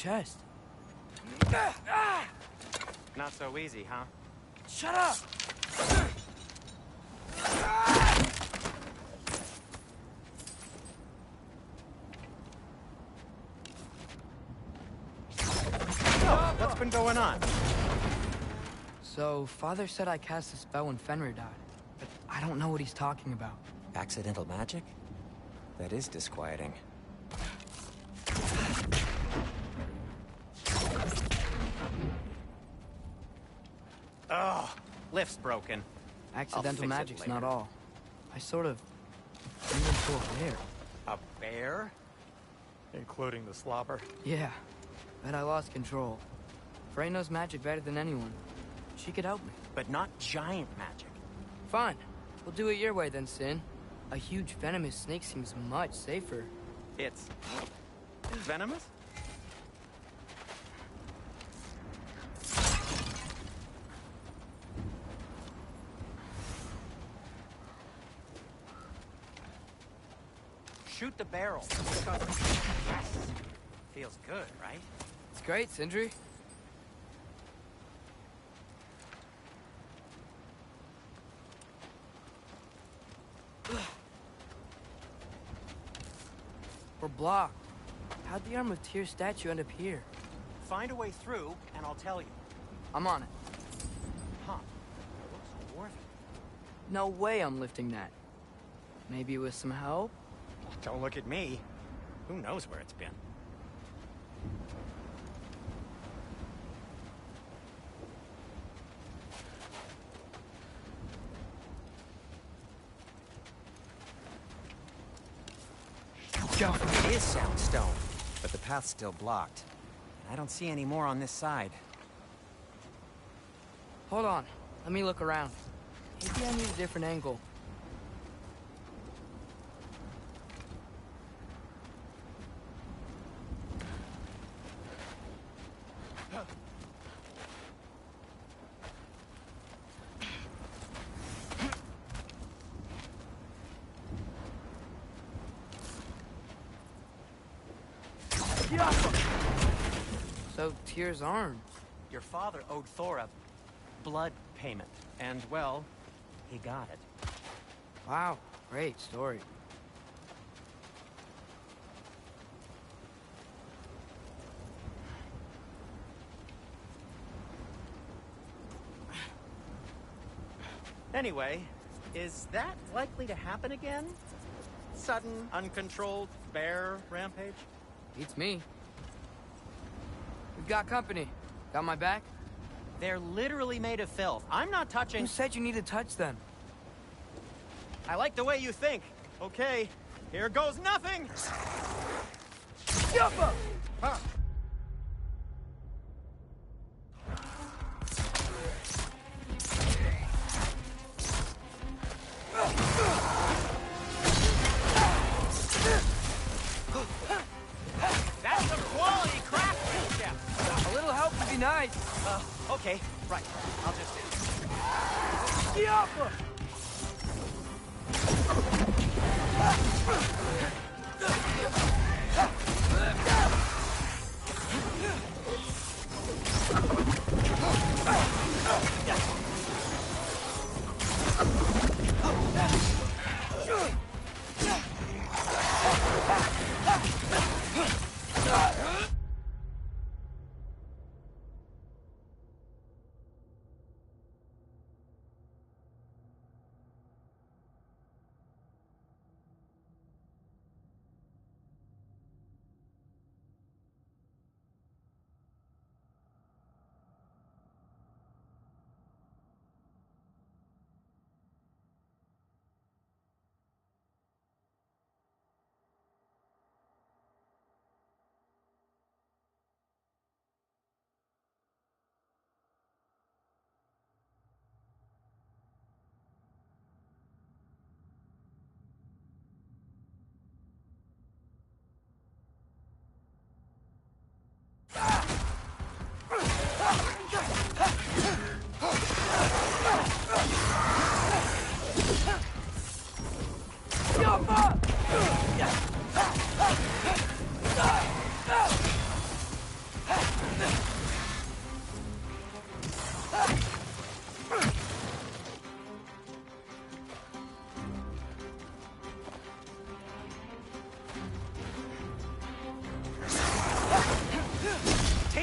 chest. Not so easy, huh? Shut up! What's been going on? So, Father said I cast a spell when Fenrir died, but I don't know what he's talking about. Accidental magic? That is disquieting. Oh, lift's broken. Accidental fix it magic's later. not all. I sort of turned into a bear. A bear? Including the slobber. Yeah, but I lost control. Frey knows magic better than anyone. She could help me. But not giant magic. Fine. We'll do it your way then, Sin. A huge venomous snake seems much safer. It's venomous? Shoot the barrel. Yes. Feels good, right? It's great, Sindri. We're blocked. How'd the Arm of Tyr statue end up here? Find a way through, and I'll tell you. I'm on it. Huh. Looks dwarven. No way I'm lifting that. Maybe with some help? Don't look at me. Who knows where it's been? It is Soundstone, but the path's still blocked. I don't see any more on this side. Hold on. Let me look around. Maybe I need a different angle. So, Tyr's arm. Your father owed Thor a blood payment, and, well, he got it. Wow, great story. Anyway, is that likely to happen again? Sudden, uncontrolled bear rampage? Beats me. We've got company. Got my back? They're literally made of filth. I'm not touching... Who said you need to touch them? I like the way you think. Okay, here goes nothing! Yuppa! Huh. That's some quality craftsmanship! A little help would be nice. Okay, right. I'll just... Yuppa!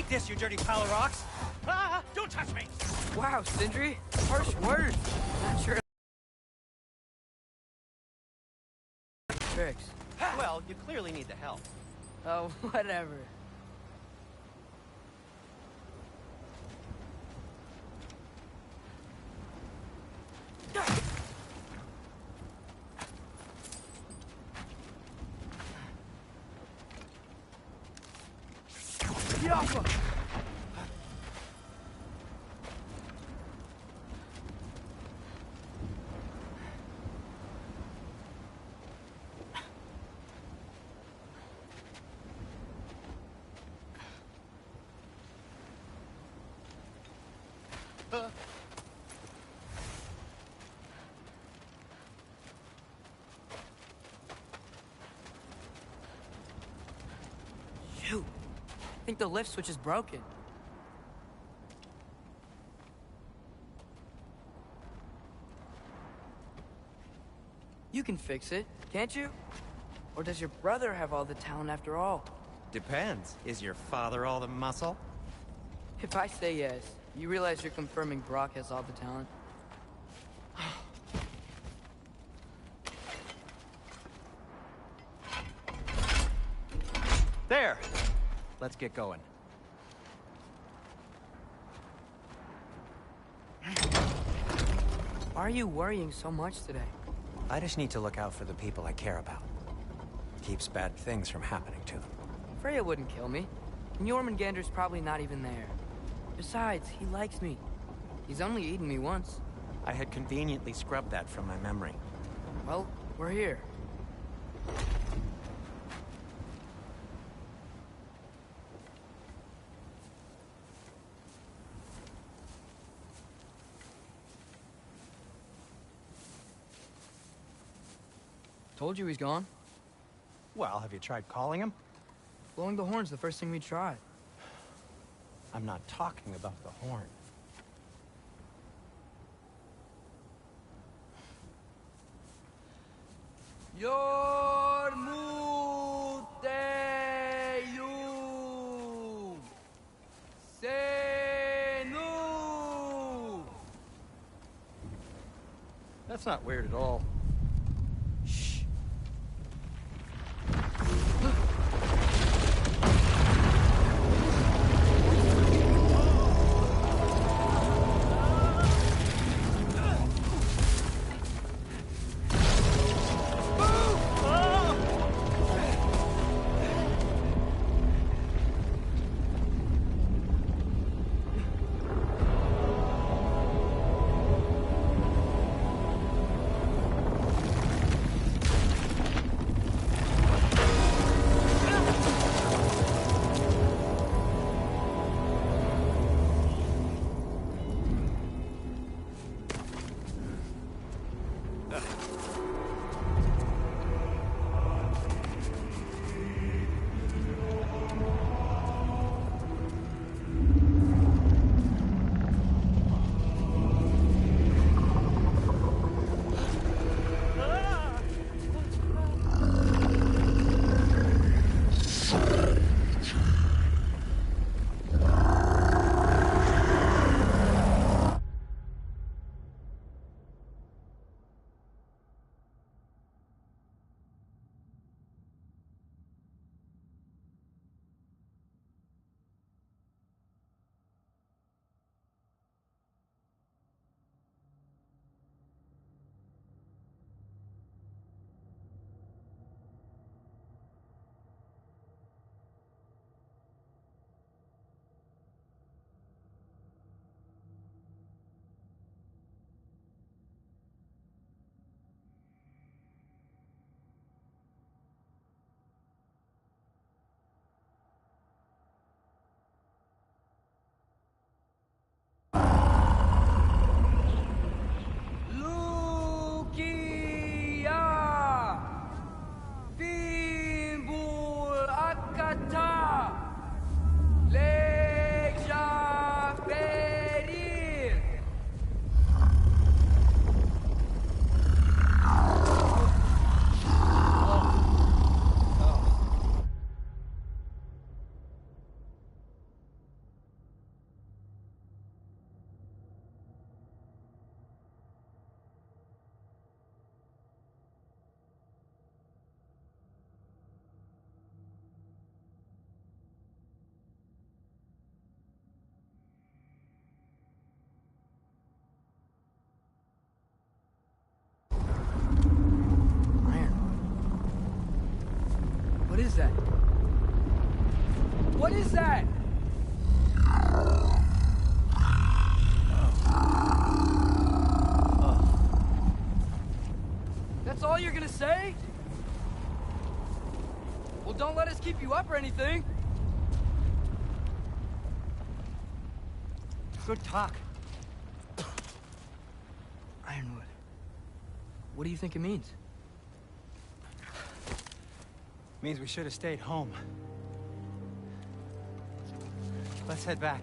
Take this, you dirty pile of rocks! Ah! Don't touch me! Wow, Sindri. Harsh words. Not sure. Tricks. Well, you clearly need the help. Oh, whatever. Yappa! Shoot. I think the lift switch is broken. You can fix it, can't you? Or does your brother have all the talent after all? Depends. Is your father all the muscle? If I say yes, you realize you're confirming Brock has all the talent? There! Let's get going. Why are you worrying so much today? I just need to look out for the people I care about. Keeps bad things from happening to them. Freya wouldn't kill me. And Jormungandr's probably not even there. Besides, he likes me. He's only eaten me once. I had conveniently scrubbed that from my memory. Well, we're here. Told you he's gone. Well, have you tried calling him? Blowing the horn's the first thing we tried. I'm not talking about the horn. Yormuteyum Senu. That's not weird at all. Shh. is that? What is that? That's all you're gonna say? Well, don't let us keep you up or anything. Good talk. Ironwood. What do you think it means? Means we should have stayed home. Let's head back.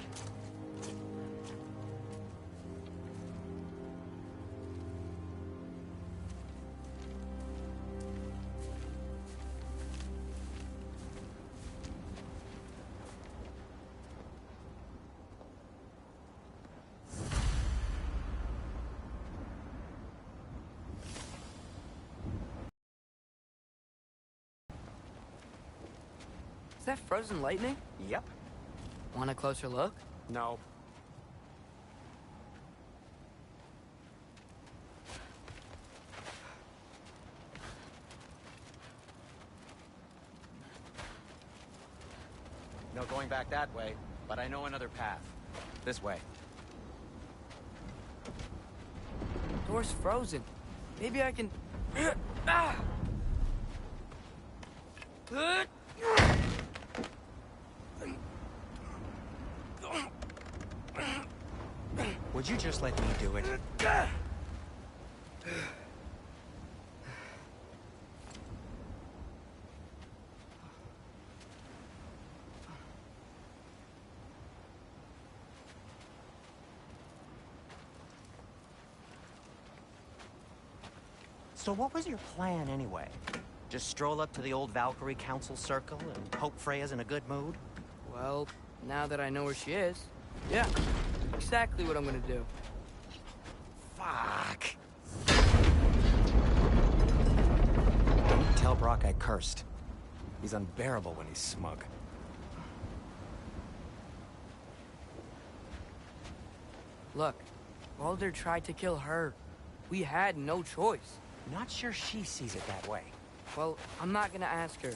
Is that frozen lightning? Yep. Want a closer look? No. No going back that way, but I know another path. This way. Door's frozen. Maybe I can... Ah! Would you just let me do it? So what was your plan anyway? Just stroll up to the old Valkyrie Council Circle and hope Freya's in a good mood? Well, now that I know where she is, yeah, exactly what I'm gonna do. Fuck. Don't tell Brock I cursed. He's unbearable when he's smug. Look, Baldur tried to kill her. We had no choice. Not sure she sees it that way. Well, I'm not gonna ask her.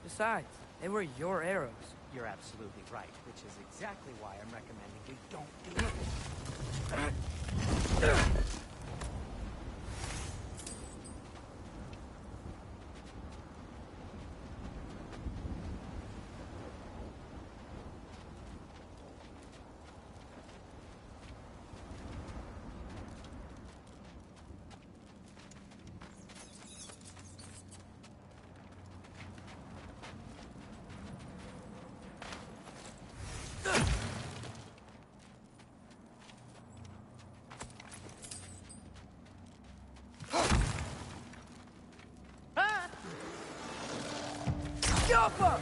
Besides, they were your arrows. You're absolutely right, which is exactly why I'm recommending we don't do it. Jumper!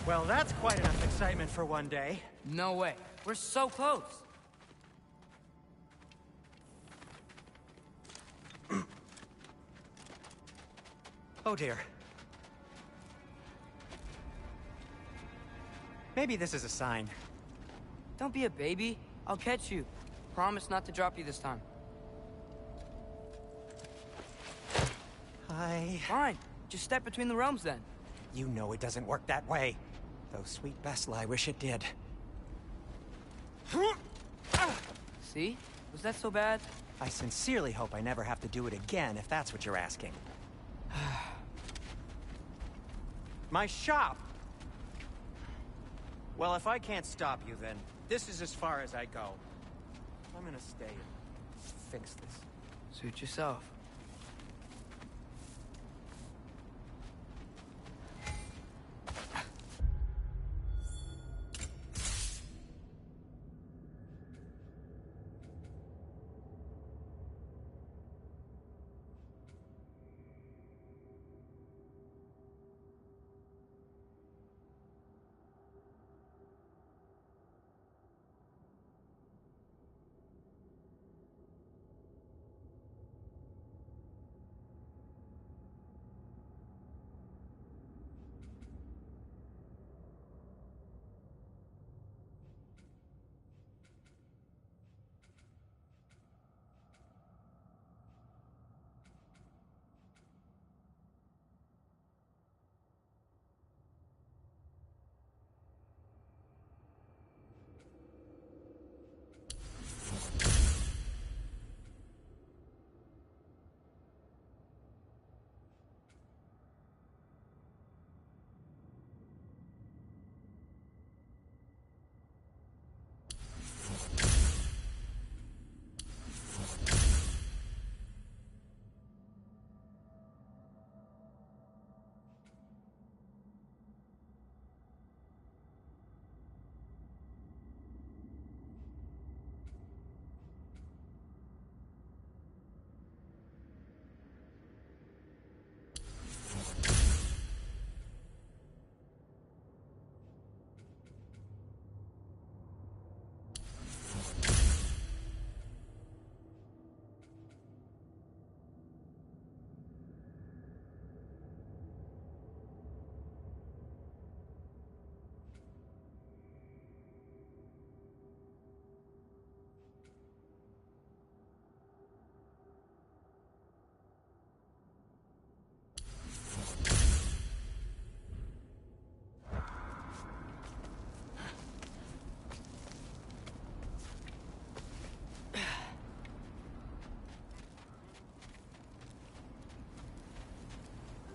Well, that's quite enough excitement for one day. No way. We're so close. Oh dear. Maybe this is a sign. Don't be a baby. I'll catch you. Promise not to drop you this time. Fine. Just step between the realms then. You know it doesn't work that way. Though sweet Bessel, I wish it did. See? Was that so bad? I sincerely hope I never have to do it again, if that's what you're asking. My shop! Well, if I can't stop you, then this is as far as I go. I'm gonna stay and fix this. Suit yourself.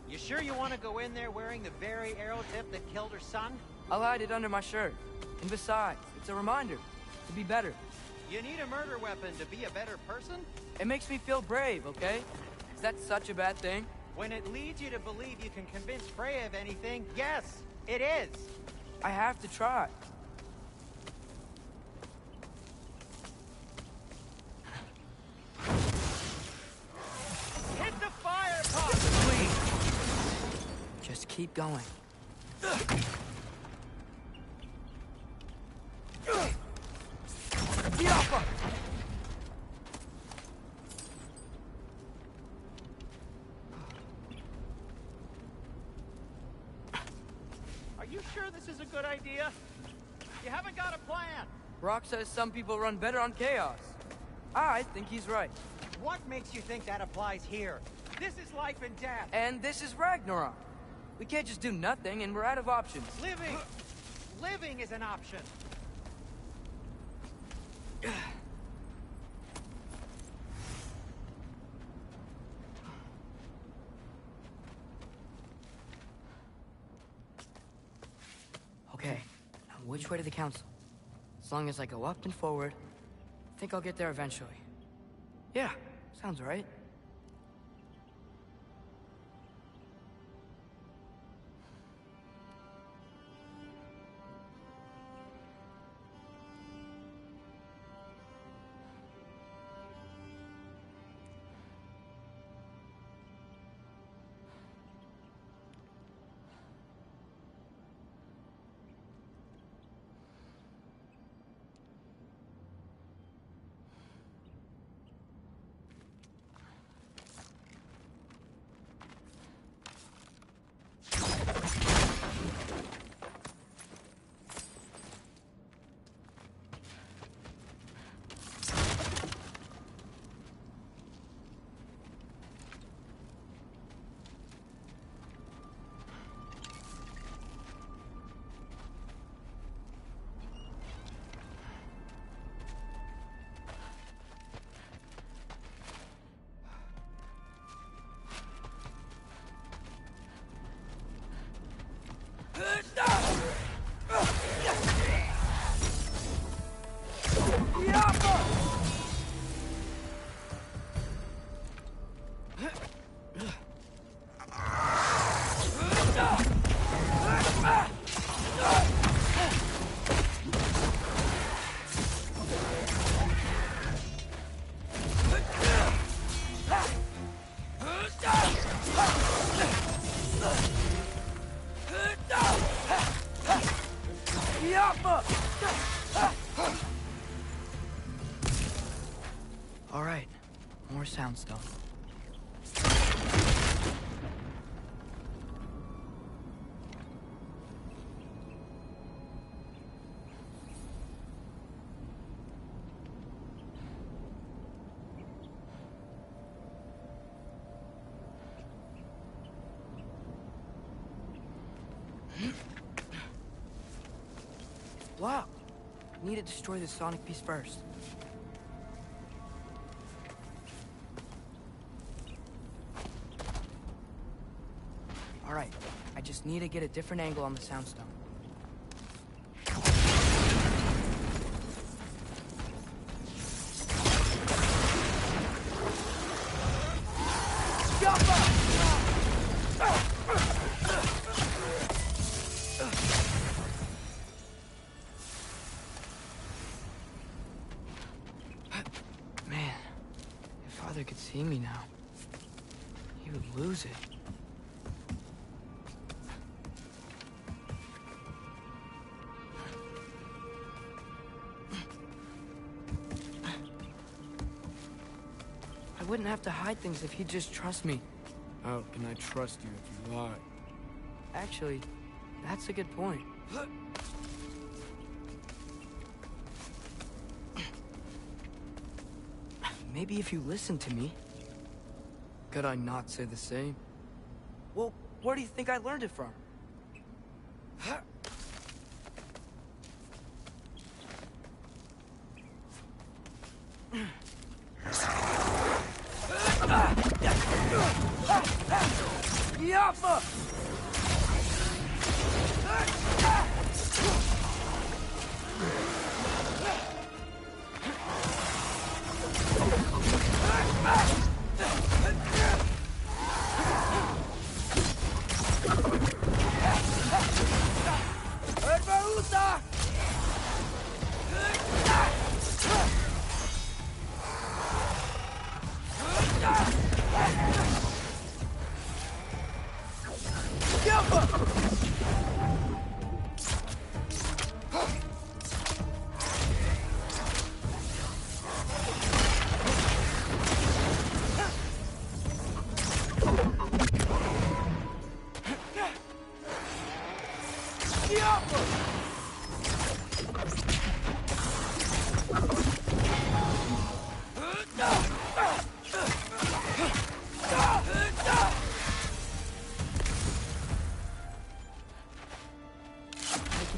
You sure you want to go in there wearing the very arrow tip that killed her son? I'll hide it under my shirt. And besides, it's a reminder to be better. You need a murder weapon to be a better person? It makes me feel brave, okay? Is that such a bad thing? When it leads you to believe you can convince Freya of anything, yes, it is. I have to try. Hit the fire pot! Please. Just keep going. Get off her! Are you sure this is a good idea? You haven't got a plan. Rock says some people run better on chaos. I think he's right. What makes you think that applies here? This is life and death. And this is Ragnarok. We can't just do nothing, and we're out of options. Living is an option. Okay, now which way to the council? As long as I go up and forward, I think I'll get there eventually. Yeah, sounds right. Soundstone. Wow. Need to destroy the sonic piece first. Alright, I just need to get a different angle on the Soundstone. Man, if Father could see me now, he would lose it. I wouldn't have to hide things if he'd just trust me. How can I trust you if you lie? Actually, that's a good point. Maybe if you listen to me. Could I not say the same? Well, where do you think I learned it from? Yappa!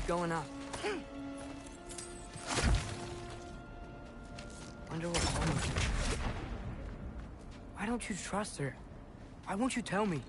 Going up. Wonder what Mama's doing. Why don't you trust her? Why won't you tell me?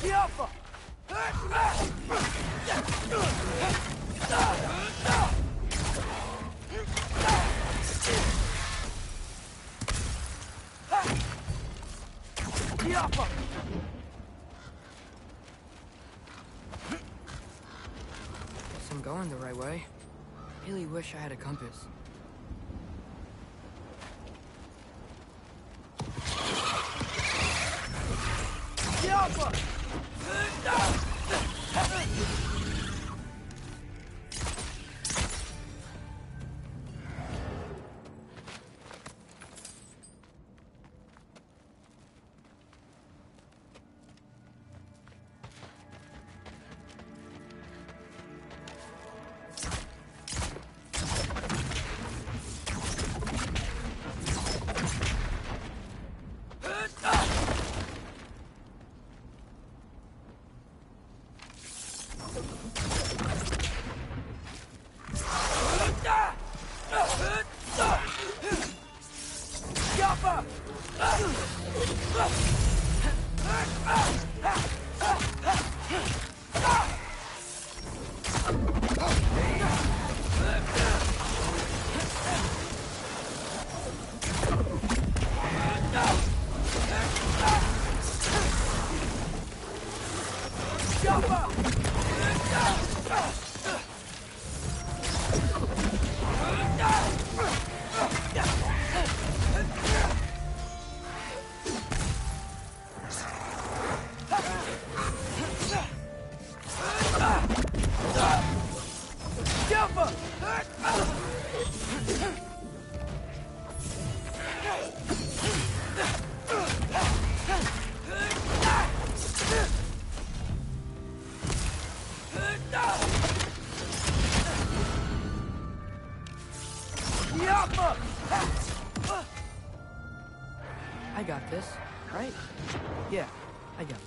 Guess I'm going the right way. Really wish I had a compass. I got this, right? Yeah, I got this.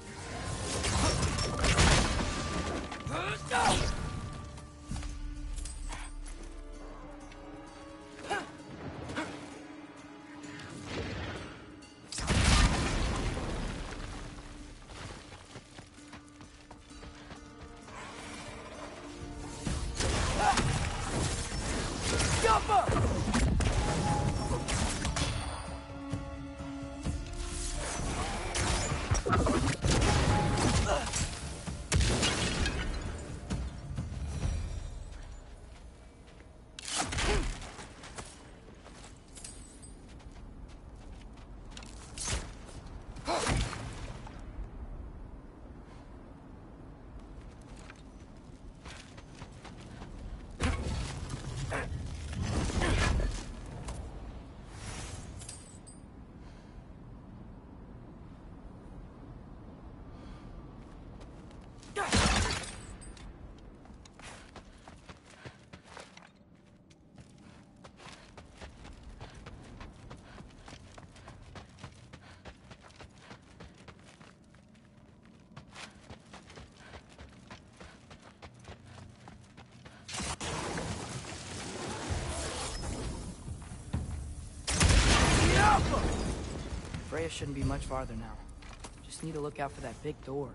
Freya shouldn't be much farther now. Just need to look out for that big door.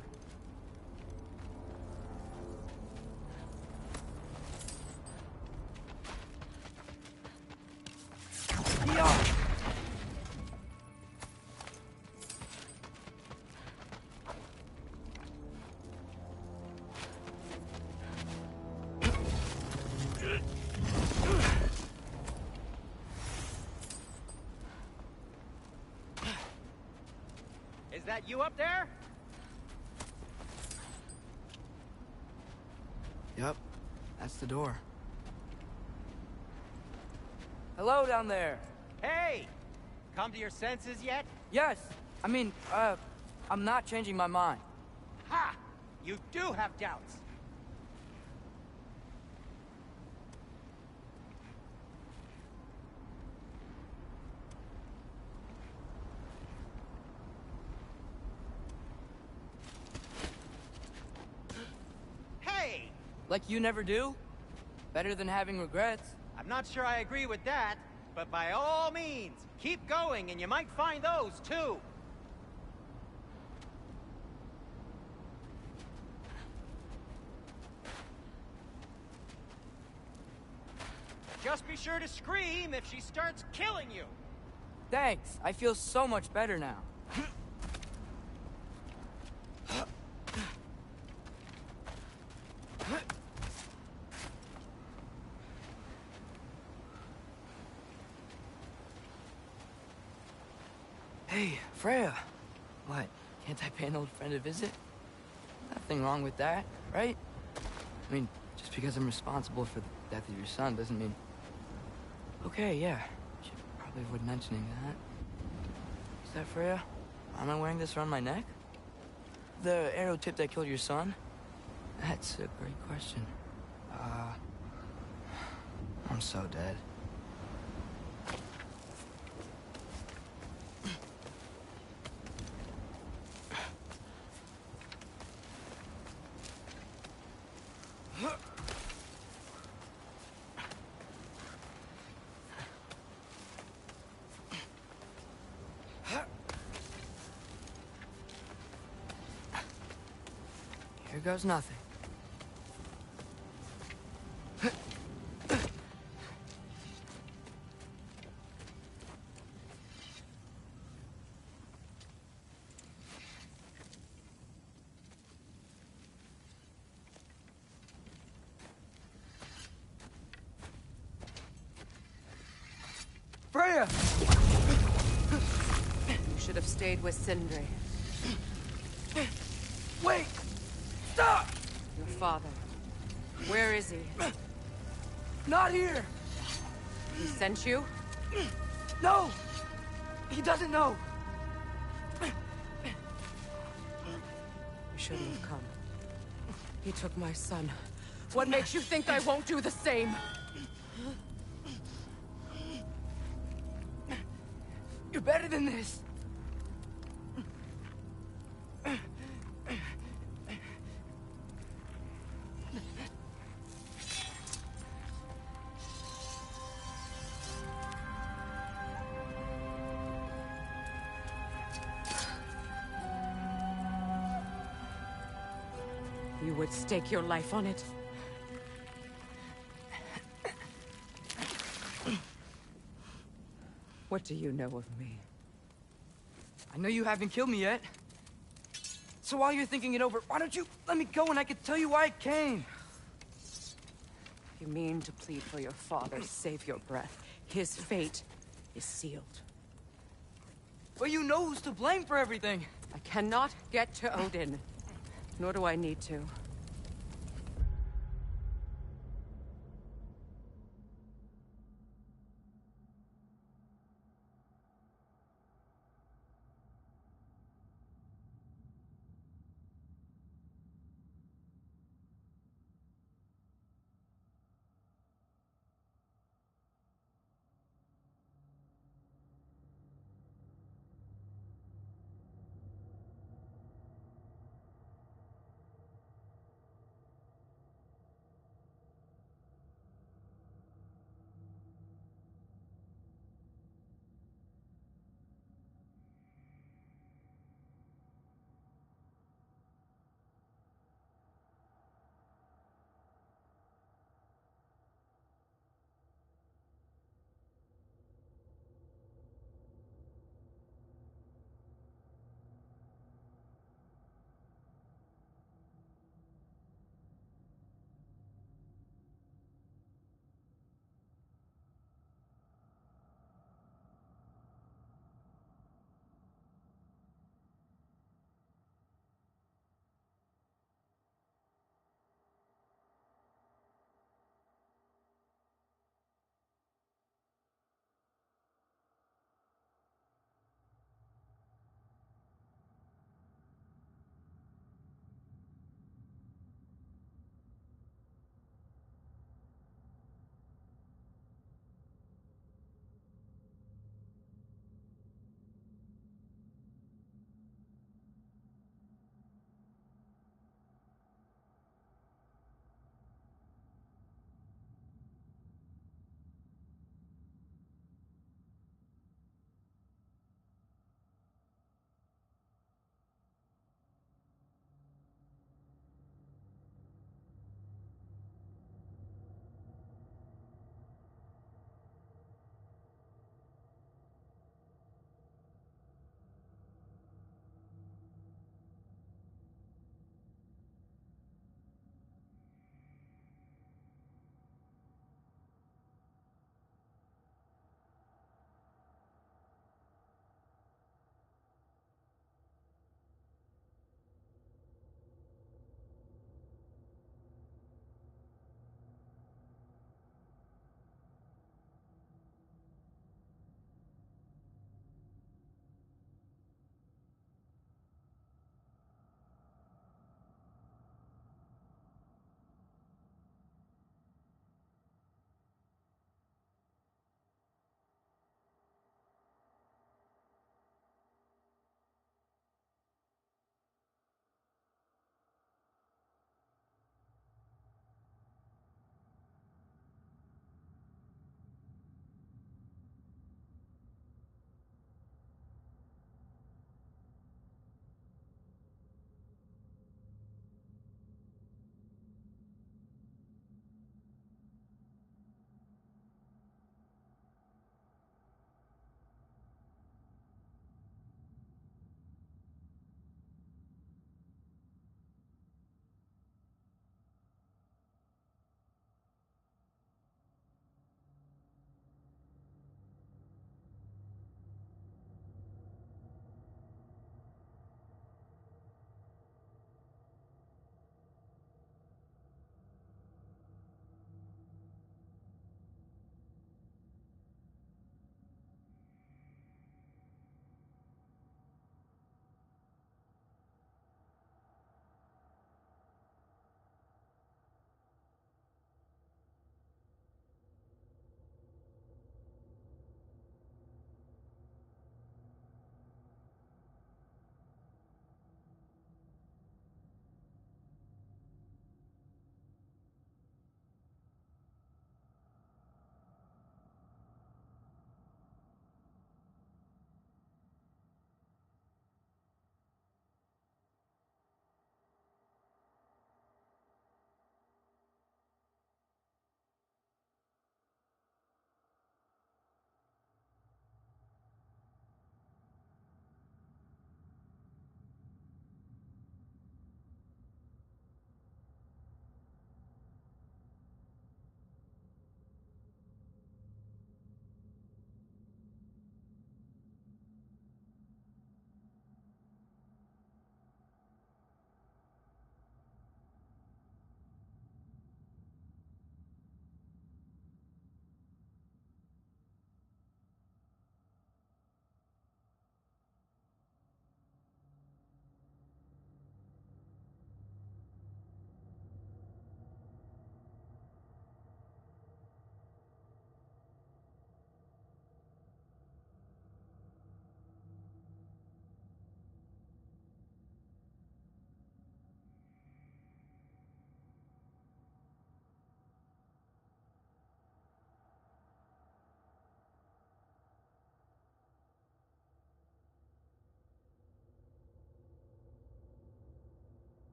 Is that you up there? Yep, that's the door. Hello down there. Hey! Come to your senses yet? Yes, I mean, I'm not changing my mind. Ha! You do have doubts. Hey! Like you never do? Better than having regrets. I'm not sure I agree with that, but by all means, keep going and you might find those too. Just be sure to scream if she starts killing you. Thanks. I feel so much better now. Hey, Freya. What? Can't I pay an old friend a visit? Nothing wrong with that, right? I mean, just because I'm responsible for the death of your son doesn't mean... Okay, yeah. Should probably avoid mentioning that. Is that Freya? Am I wearing this around my neck? The arrow tip that killed your son? That's a great question. I'm so dead. Here goes nothing. Freya! You should have stayed with Sindri. Wait! Stop! Your father. Where is he? Not here! He sent you? No! He doesn't know! You shouldn't have come. He took my son. What makes you think I won't do the same? You're better than this! You would stake your life on it? What do you know of me? I know you haven't killed me yet. So while you're thinking it over, why don't you let me go and I can tell you why I came? You mean to plead for your father, save your breath. His fate is sealed. Well, you know who's to blame for everything. I cannot get to Odin. Nor do I need to.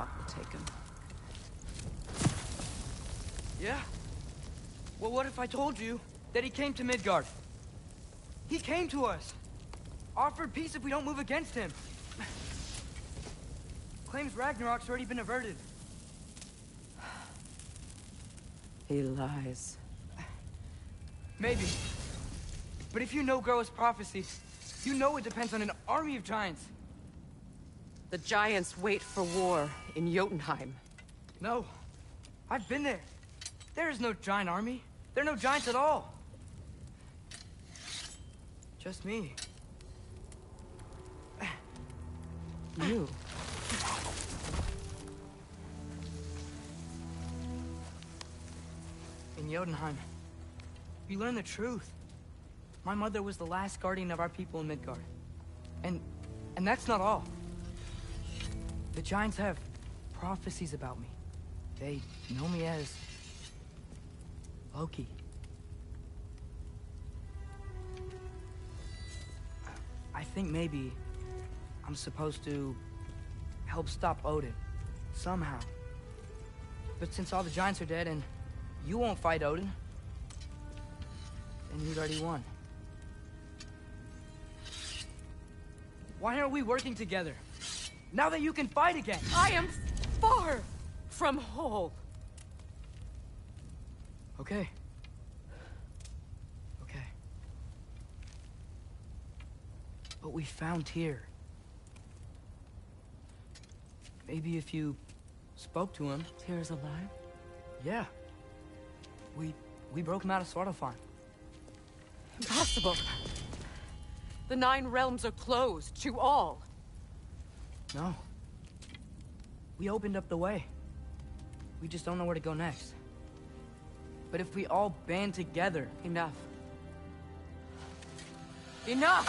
Ragnarok will take him. Yeah? Well, what if I told you that he came to Midgard? He came to us. Offered peace if we don't move against him. Claims Ragnarok's already been averted. He lies. Maybe. But if you know Groa's prophecy, you know it depends on an army of giants. The giants wait for war in Jotunheim. No. I've been there. There is no giant army. There are no giants at all. Just me. You. In Jotunheim, you learn the truth. My mother was the last guardian of our people in Midgard. And that's not all. The giants have prophecies about me. They know me as Loki. I think maybe I'm supposed to help stop Odin, somehow. But since all the giants are dead and you won't fight Odin, then you'd already won. Why aren't we working together? Now that you can fight again! I am far from whole. Okay. Okay. But we found Tyr. Maybe if you spoke to him... Tyr's alive? Yeah. We broke him out of Svartalfheim. Impossible. The 9 realms are closed to all. No. We opened up the way. We just don't know where to go next. But if we all band together... Enough. Enough!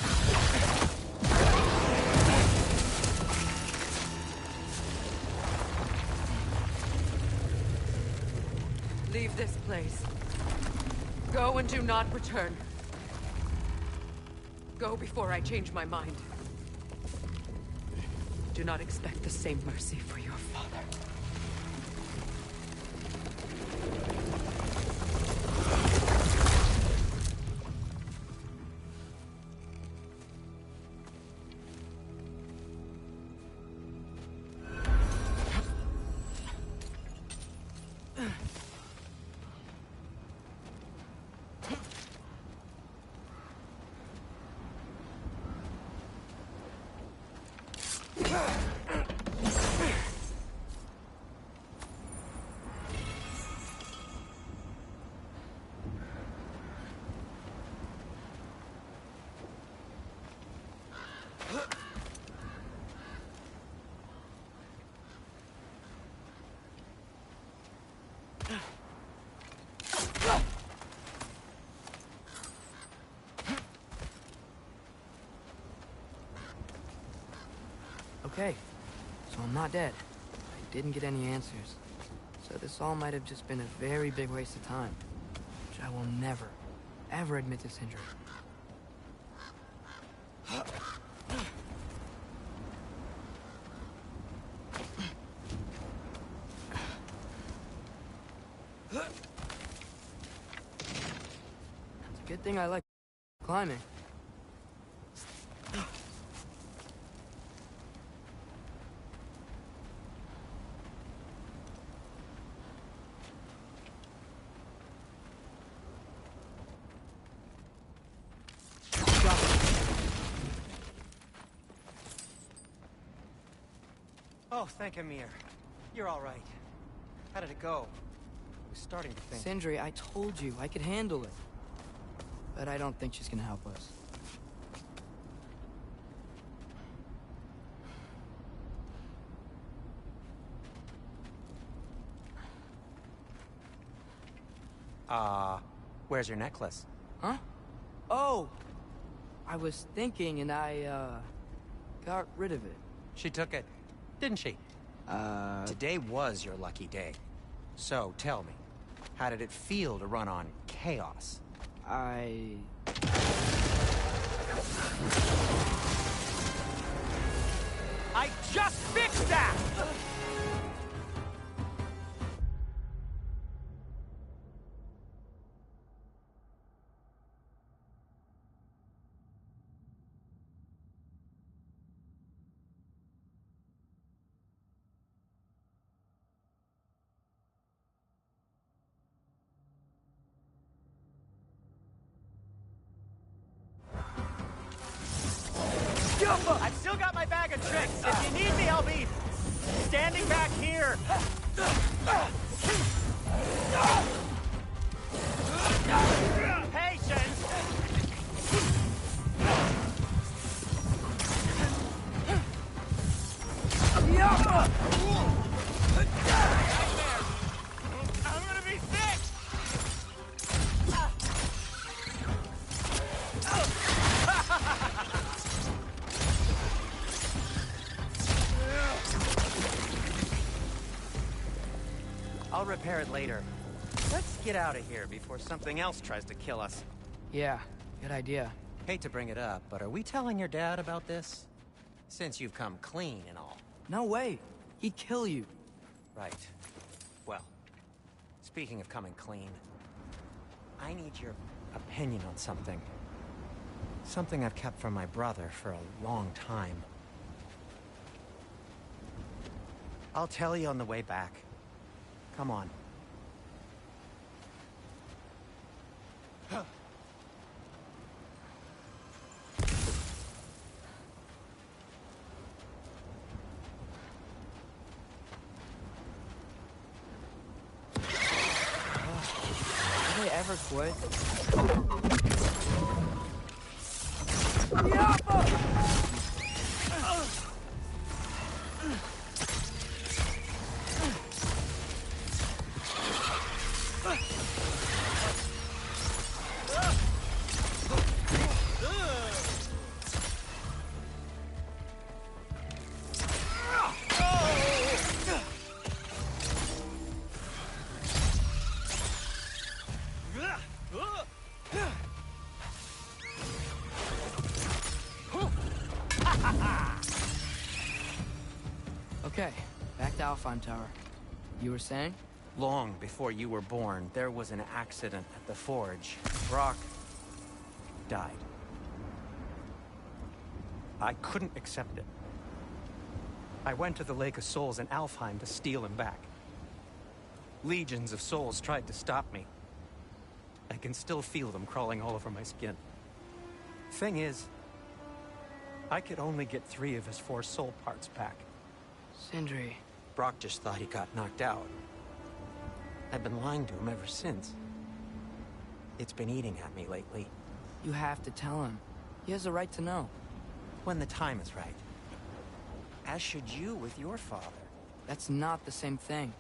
Leave this place. Go and do not return. Go before I change my mind. Do not expect the same mercy for your father. Okay, so I'm not dead. I didn't get any answers. So this all might have just been a very big waste of time. Which I will never, ever admit to Sindri. It's a good thing I like climbing. Oh, thank Ymir. You're all right. How did it go? I was starting to think... Sindri, I told you I could handle it. But I don't think she's gonna help us. Where's your necklace? Huh? Oh! I was thinking and I, got rid of it. She took it, didn't she? Today was your lucky day. So, tell me, how did it feel to run on chaos? I just fixed that! I've still got my bag of tricks. If you need me, I'll be standing back here. Patience! I'm gonna be sick! I'll repair it later. Let's get out of here before something else tries to kill us. Yeah, good idea. Hate to bring it up, but are we telling your dad about this? Since you've come clean and all. No way. He'd kill you. Right. Well, speaking of coming clean, I need your opinion on something. Something I've kept from my brother for a long time. I'll tell you on the way back. Come on. Did they ever quit? Okay, back to Alfheim Tower. You were saying? Long before you were born, there was an accident at the forge. Brock died. I couldn't accept it. I went to the Lake of Souls in Alfheim to steal him back. Legions of souls tried to stop me. I can still feel them crawling all over my skin. Thing is, I could only get 3 of his 4 soul parts back. Sindri. Brock just thought he got knocked out. I've been lying to him ever since. It's been eating at me lately. You have to tell him. He has a right to know. When the time is right. As should you with your father. That's not the same thing.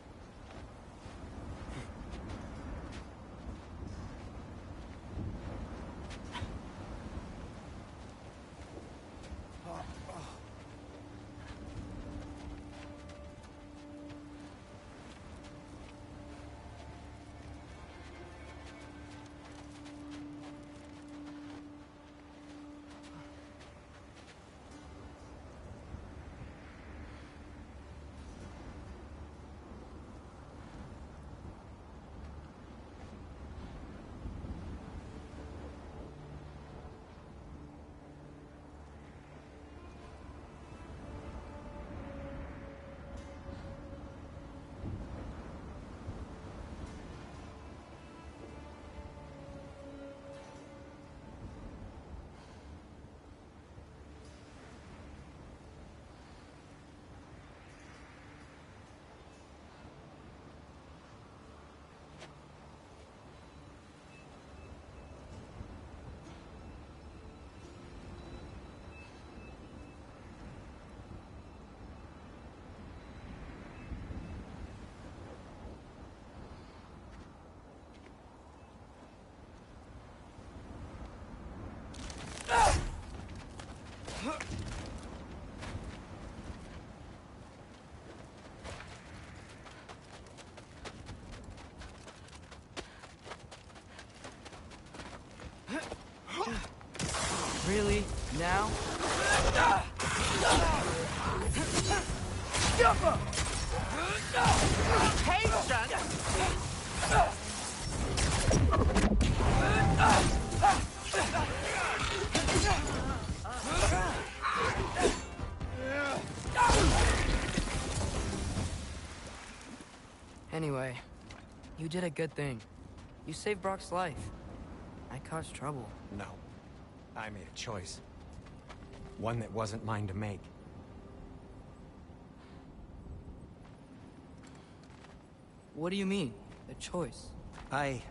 Really? Now? Anyway, you did a good thing. You saved Brock's life. I caused trouble. No. I made a choice. One that wasn't mine to make. What do you mean? A choice? I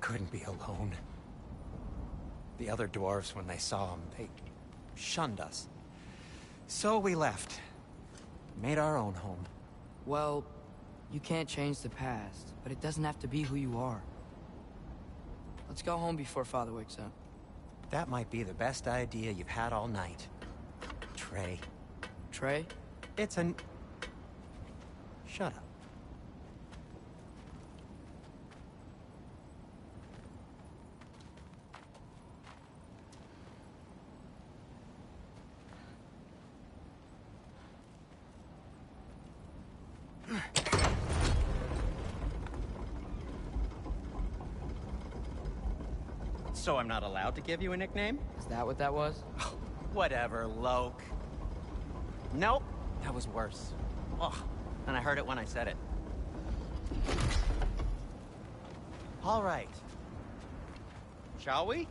couldn't be alone. The other dwarves, when they saw him, they shunned us. So we left. Made our own home. Well, you can't change the past, but it doesn't have to be who you are. Let's go home before Father wakes up. That might be the best idea you've had all night. Trey. Trey? It's an... Shut up. So I'm not allowed to give you a nickname? Is that what that was? Whatever, Loke. Nope, that was worse. Ugh, and I heard it when I said it. All right. Shall we?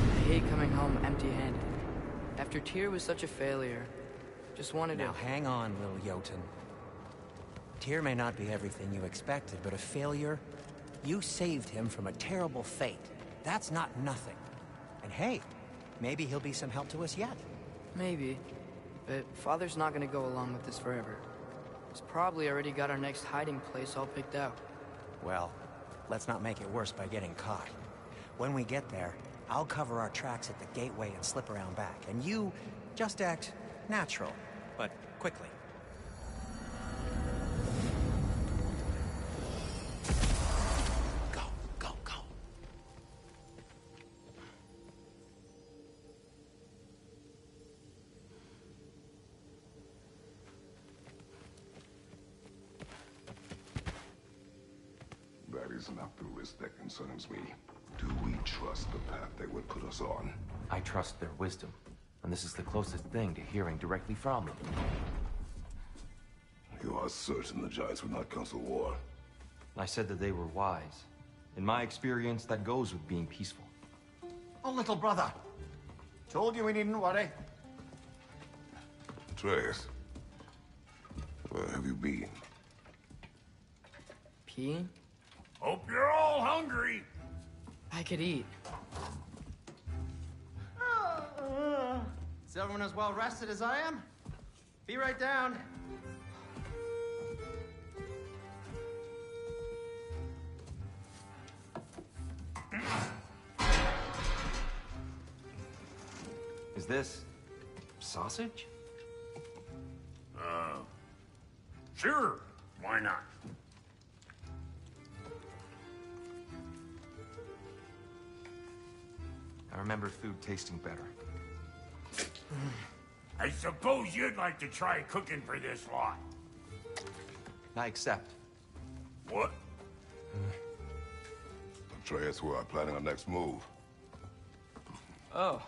I hate coming home empty-handed. After Tyr was such a failure, just wanted Now to... hang on, little Jotun. Tyr may not be everything you expected, but a failure? You saved him from a terrible fate. That's not nothing. And hey, maybe he'll be some help to us yet. Maybe. But Father's not gonna go along with this forever. He's probably already got our next hiding place all picked out. Well, let's not make it worse by getting caught. When we get there, I'll cover our tracks at the gateway and slip around back. And you, just act natural, but quickly. Go, go, go. That is not the risk that concerns me. Do we trust the path they would put us on? I trust their wisdom, and this is the closest thing to hearing directly from them. You are certain the Giants would not counsel war? I said that they were wise. In my experience, that goes with being peaceful. Oh, little brother. Told you we needn't worry. Atreus, where have you been? Peeing? Hope you're all hungry. I could eat. Is everyone as well rested as I am? Be right down. Is this sausage? Sure. Why not? I remember food tasting better. I suppose you'd like to try cooking for this lot. I accept. What? Atreus, we are planning our next move. Oh,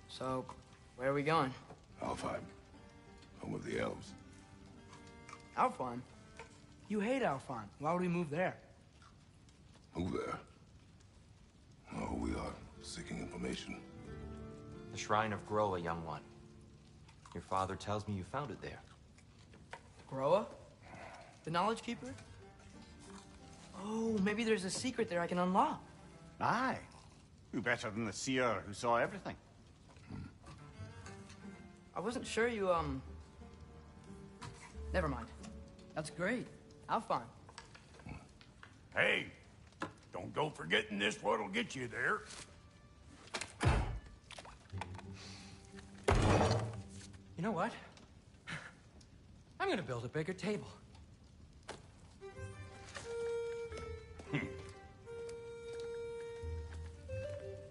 so where are we going? Alfheim, home of the elves. Alfheim? You hate Alfheim. Why would we move there? Move there? Oh, we are seeking information. The Shrine of Groa, young one. Your father tells me you found it there. Groa? The Knowledge Keeper? Oh, maybe there's a secret there I can unlock. Aye. Who better than the seer who saw everything? I wasn't sure you, Never mind. That's great. Alfheim. Hey, don't go forgetting this what'll get you there. You know what? I'm gonna build a bigger table.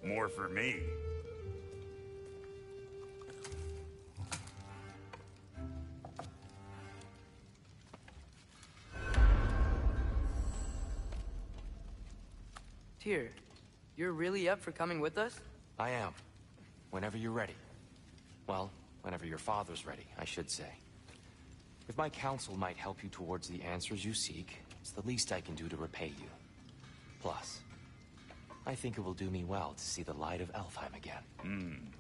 More for me. Tyr, you're really up for coming with us? I am. Whenever you're ready. Well, Whenever your father's ready, I should say. If my counsel might help you towards the answers you seek, it's the least I can do to repay you. Plus, I think it will do me well to see the light of Elfheim again.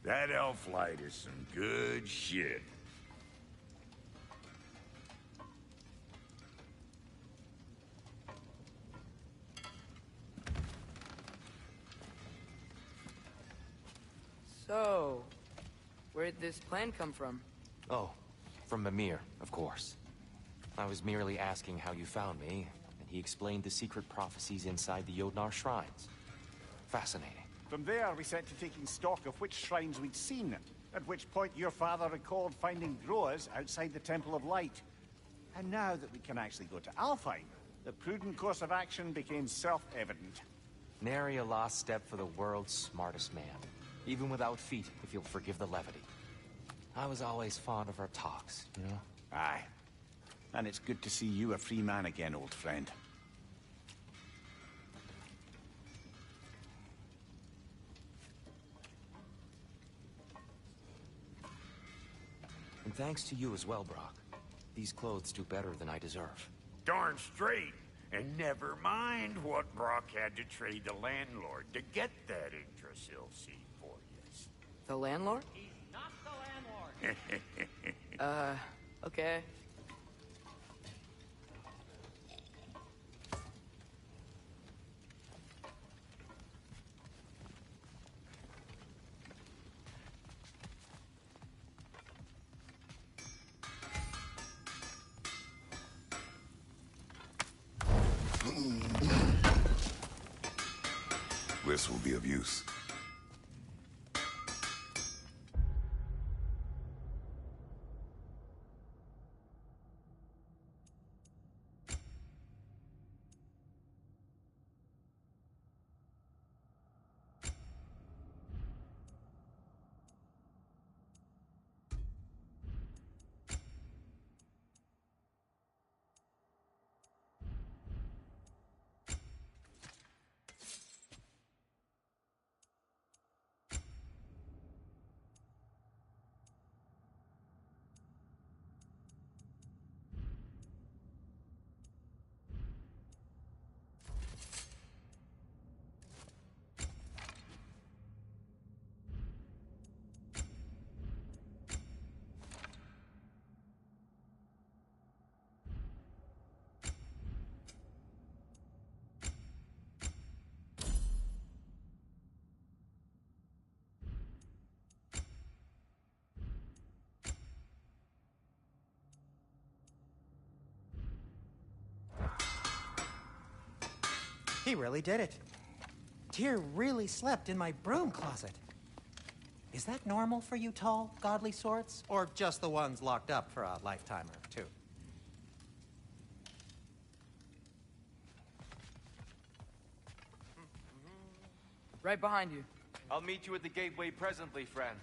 That elf light is some good shit. So, where'd this plan come from? Oh, from Mimir, of course. I was merely asking how you found me, and he explained the secret prophecies inside the Jotnar shrines. Fascinating. From there, we set to taking stock of which shrines we'd seen, at which point your father recalled finding Groas outside the Temple of Light. And now that we can actually go to Alfheim, the prudent course of action became self-evident. Nary a lost step for the world's smartest man. Even without feet, if you'll forgive the levity. I was always fond of our talks, you know? Aye. And it's good to see you a free man again, old friend. And thanks to you as well, Brock. These clothes do better than I deserve. Darn straight. And never mind what Brock had to trade the landlord to get that Yggdrasil seed for you. The landlord? He's not the landlord. Okay. This will be of use. He really did it. Tyr really slept in my broom closet. Is that normal for you tall, godly sorts? Or just the ones locked up for a lifetime or two? Right behind you. I'll meet you at the gateway presently, friends.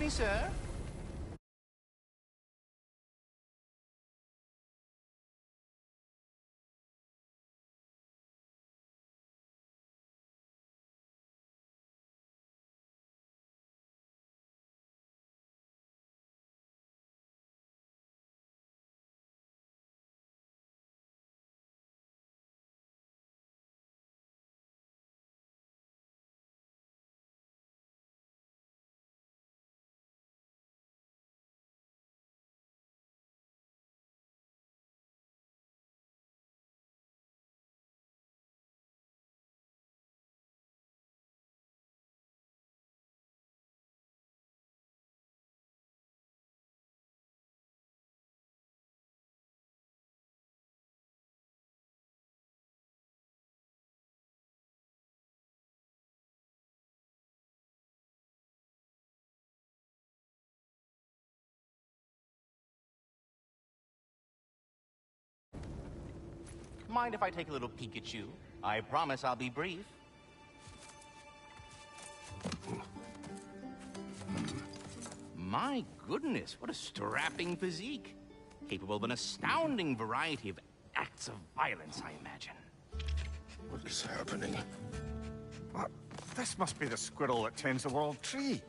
me, sir. Mind if I take a little peek at you? I promise I'll be brief. My goodness, what a strapping physique. Capable of an astounding variety of acts of violence, I imagine. What is happening? What? This must be the squirrel that tends the world tree.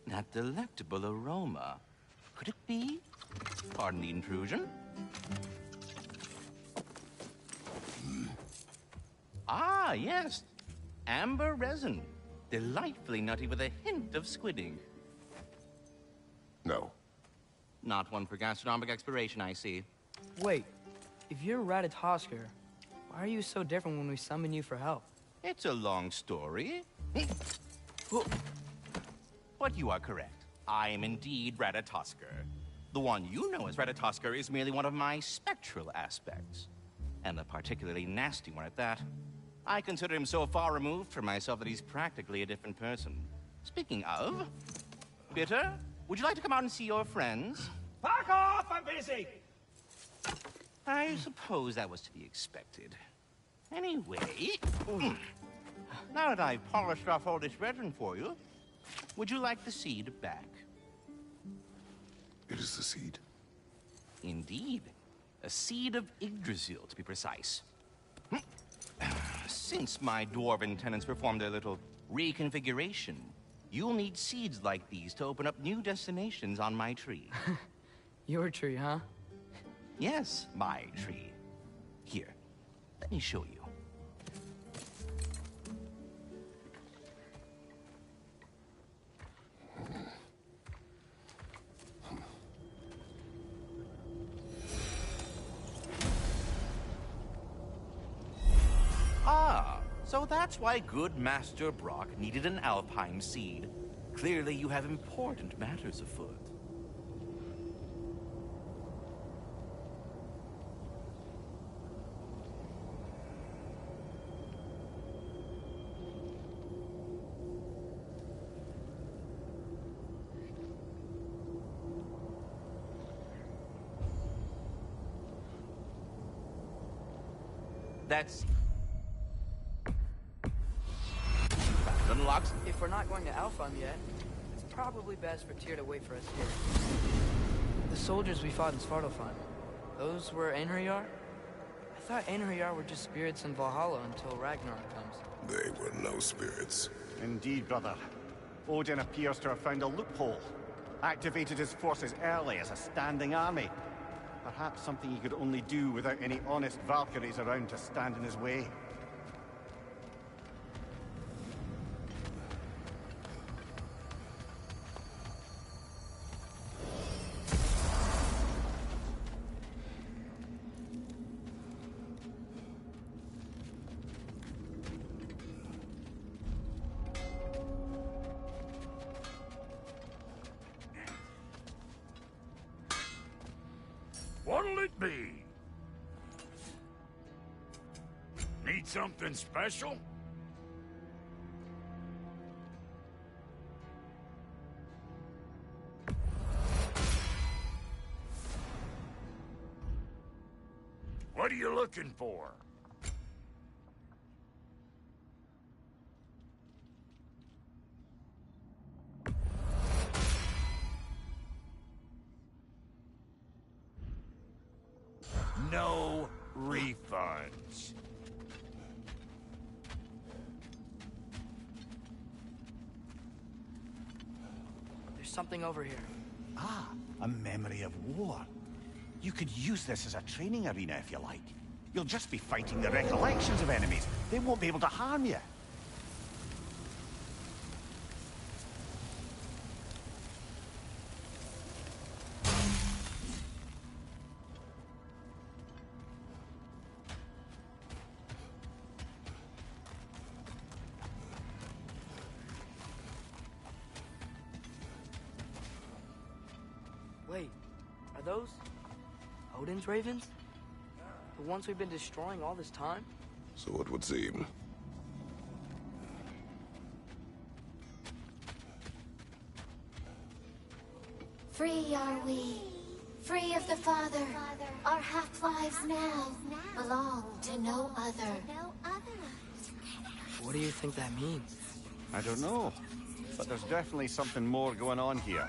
That delectable aroma. Could it be? Pardon the intrusion. Ah, yes. Amber resin. Delightfully nutty with a hint of squid ink. No. Not one for gastronomic exploration, I see. Wait, if you're Ratatoskr, why are you so different when we summon you for help? It's a long story. But you are correct. I am indeed Ratatoskr. The one you know as Ratatoskr is merely one of my spectral aspects. And a particularly nasty one at that. I consider him so far removed from myself that he's practically a different person. Speaking of... Bitter, would you like to come out and see your friends? Fuck off! I'm busy! I suppose that was to be expected. Anyway... Now that I've polished off all this resin for you, would you like the seed back? It is the seed. Indeed. A seed of Yggdrasil, to be precise. Since my dwarven tenants performed their little reconfiguration, you'll need seeds like these to open up new destinations on my tree. Your tree, huh? Yes, my tree. Here, let me show you. Ah, so that's why good Master Brock needed an Alfheim seed. Clearly you have important matters afoot. That's... unlocks. If we're not going to Alfheim yet, it's probably best for Tyr to wait for us here. The soldiers we fought in Svartalfheim, those were Einherjar? I thought Einherjar were just spirits in Valhalla until Ragnarok comes. They were no spirits. Indeed, brother. Odin appears to have found a loophole. Activated his forces early as a standing army. Perhaps something he could only do without any honest Valkyries around to stand in his way. What'll it be? Need something special? looking for? No refunds. There's something over here. Ah, a memory of war. You could use this as a training arena if you like. You'll just be fighting the recollections of enemies. They won't be able to harm you. Wait, are those Odin's ravens? The ones we've been destroying all this time? So it would seem. Free are we, free of the Father. Our half-lives now belong to no other. What do you think that means? I don't know, but there's definitely something more going on here.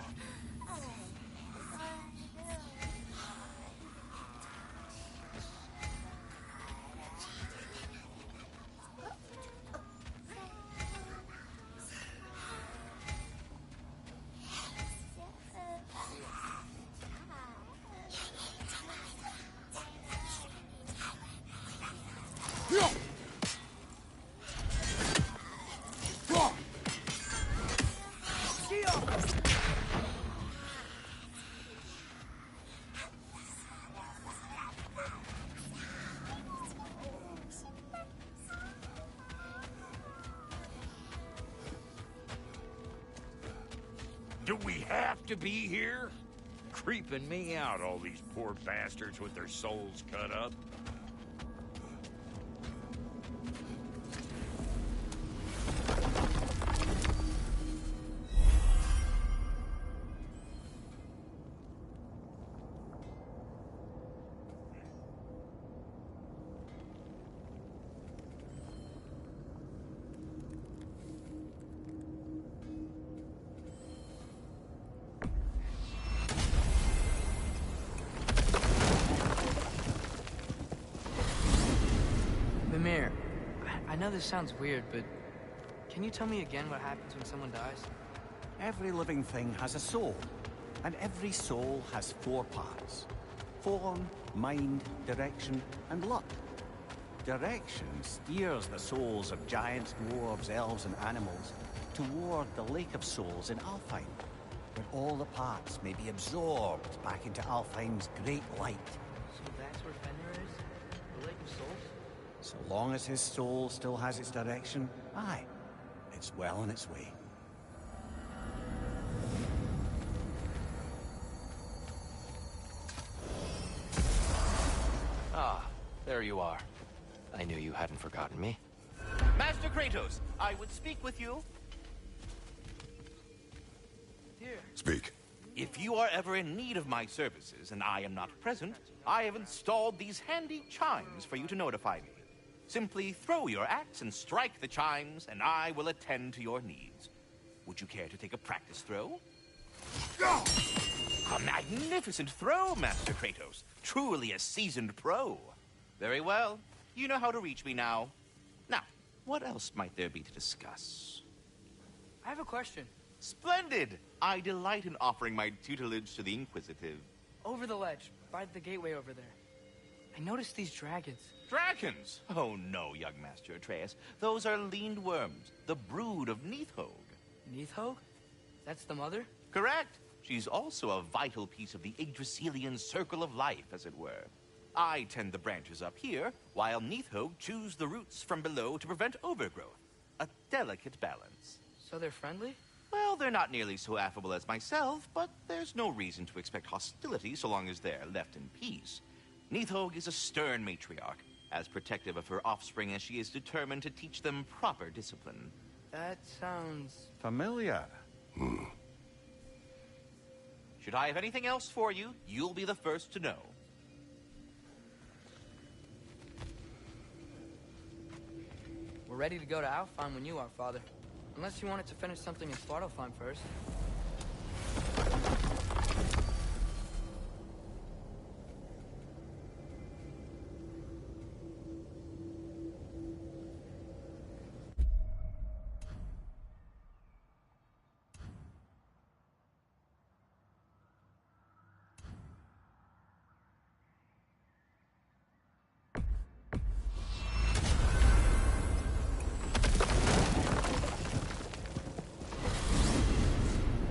Do we have to be here? Creeping me out, all these poor bastards with their souls cut up. Mimir, I know this sounds weird, but can you tell me again what happens when someone dies? Every living thing has a soul, and every soul has 4 parts. Form, mind, direction, and luck. Direction steers the souls of giants, dwarves, elves, and animals toward the Lake of Souls in Alfheim, where all the parts may be absorbed back into Alfheim's great light. So that's where Fenrir is? The Lake of Souls? So long as his soul still has its direction, aye, it's well on its way. Ah, there you are. I knew you hadn't forgotten me. Master Kratos, I would speak with you. Here. Speak. If you are ever in need of my services and I am not present, I have installed these handy chimes for you to notify me. Simply throw your axe and strike the chimes, and I will attend to your needs. Would you care to take a practice throw? A magnificent throw, Master Kratos. Truly a seasoned pro. Very well. You know how to reach me now. Now, what else might there be to discuss? I have a question. Splendid! I delight in offering my tutelage to the inquisitive. Over the ledge, by the gateway over there. I noticed these dragons. Dragons? Oh no, young Master Atreus. Those are leaned worms, the brood of Neithhog. Neithhog? That's the mother? Correct. She's also a vital piece of the Yggdrasilian circle of life, as it were. I tend the branches up here, while Neithhog chews the roots from below to prevent overgrowth. A delicate balance. So they're friendly? Well, they're not nearly so affable as myself, but there's no reason to expect hostility so long as they're left in peace. Neithhog is a stern matriarch, as protective of her offspring as she is determined to teach them proper discipline. That sounds... familiar. Should I have anything else for you, you'll be the first to know. We're ready to go to Alfheim when you are, Father. Unless you wanted to finish something in Svartalfheim first.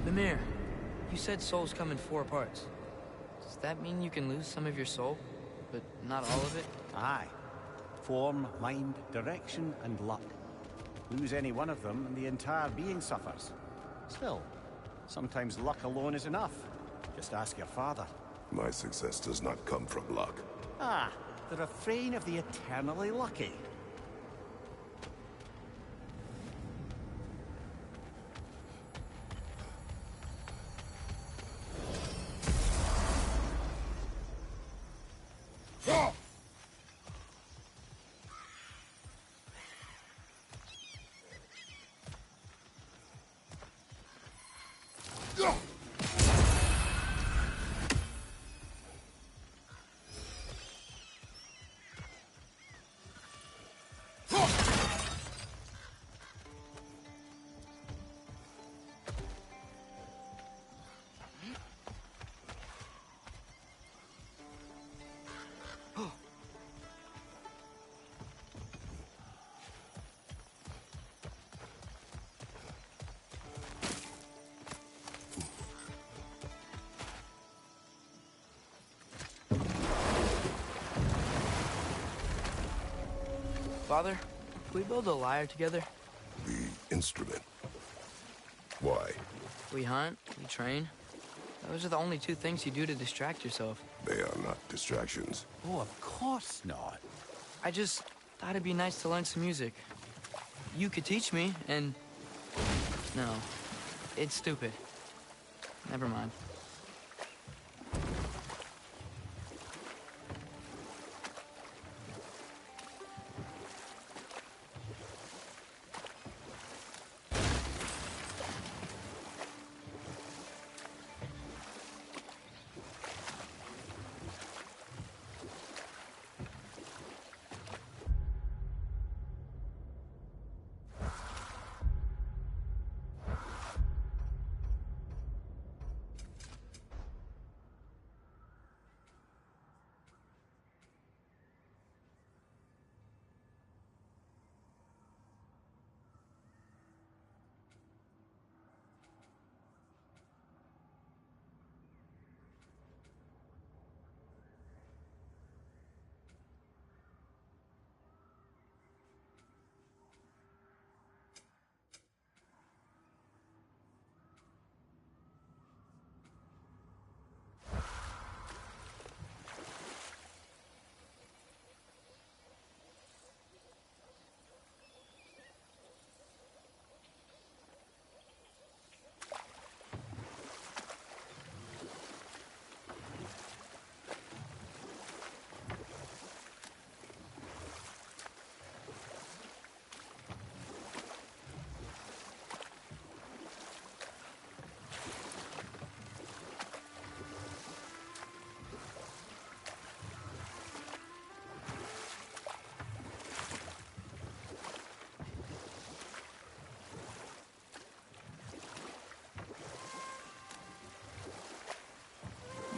Mimir, you said souls come in 4 parts. Does that mean you can lose some of your soul, but not all of it? Aye. Form, mind, direction, and luck. Lose any one of them, and the entire being suffers. Still, sometimes luck alone is enough. Just ask your father. My success does not come from luck. Ah, the refrain of the eternally lucky. Father, can we build a lyre together? The instrument. Why? We hunt, we train. Those are the only 2 things you do to distract yourself. They are not distractions. Oh, of course not. I just thought it'd be nice to learn some music. You could teach me, and... No, it's stupid. Never mind.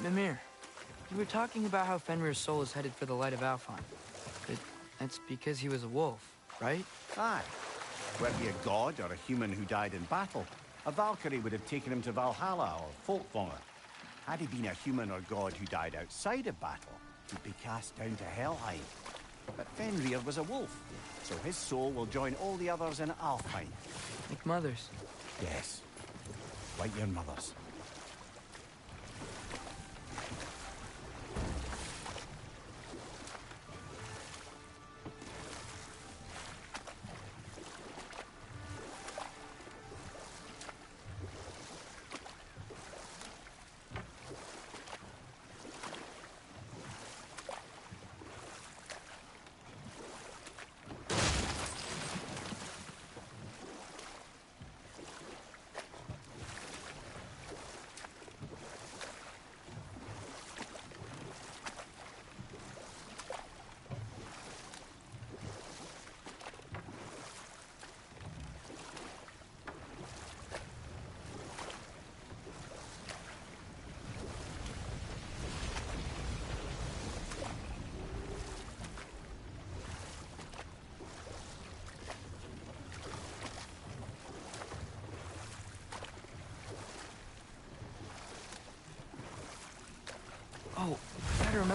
Mimir, you were talking about how Fenrir's soul is headed for the light of Alfheim. But that's because he was a wolf, right? Aye. Whether he a god or a human who died in battle, a Valkyrie would have taken him to Valhalla or Folkvangr. Had he been a human or god who died outside of battle, he'd be cast down to Helheim. But Fenrir was a wolf, so his soul will join all the others in Alfheim. Like mothers. Yes. Like your mothers.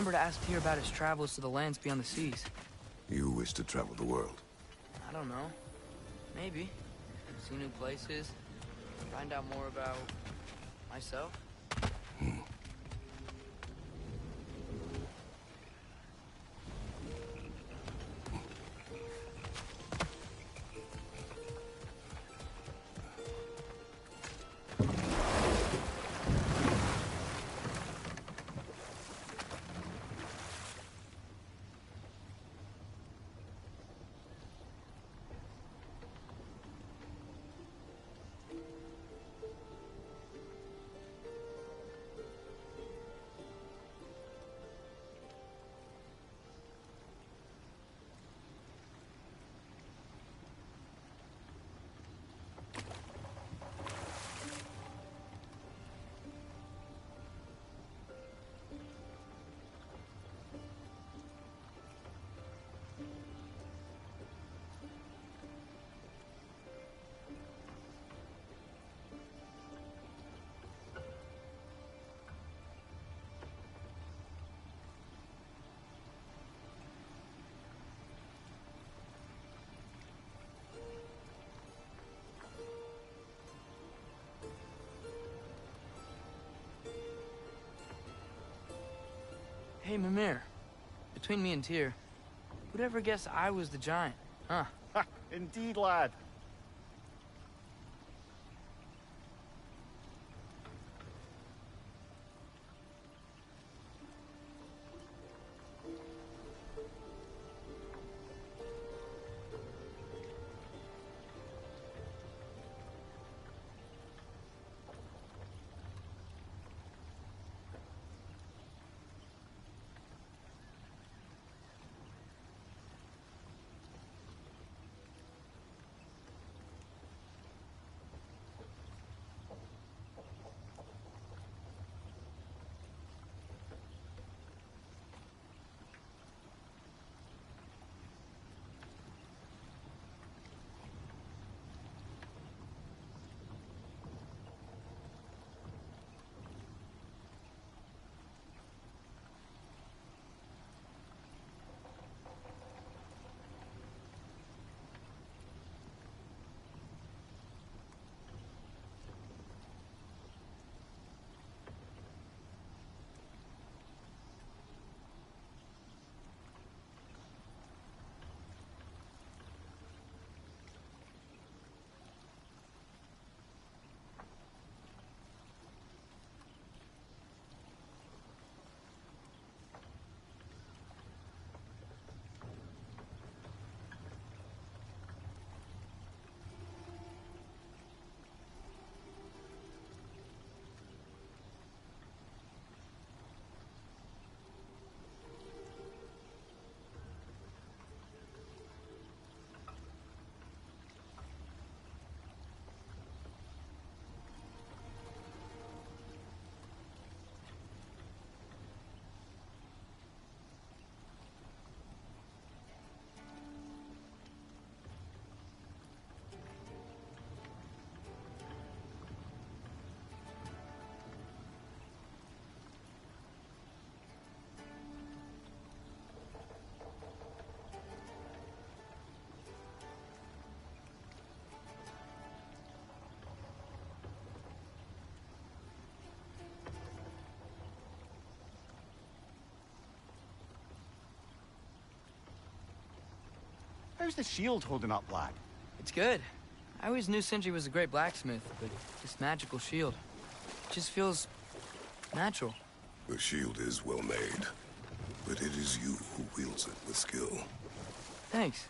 remember to ask Tyr about his travels to the lands beyond the seas. You wish to travel the world? I don't know. Maybe. See new places. Find out more about... myself. Hey, Mimir. Between me and Tyr, who'd ever guess I was the giant, huh? Indeed, lad. How's the shield holding up, lad? It's good. I always knew Sindri was a great blacksmith, but this magical shield just feels natural. The shield is well made, but it is you who wields it with skill. Thanks.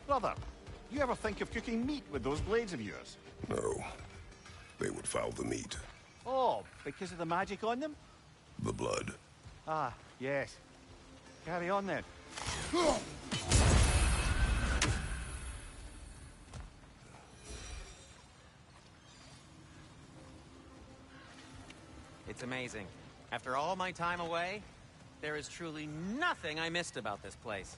Brother, you ever think of cooking meat with those blades of yours? No. They would foul the meat. Oh, because of the magic on them? The blood. Ah, yes. Carry on then. It's amazing. After all my time away, there is truly nothing I missed about this place.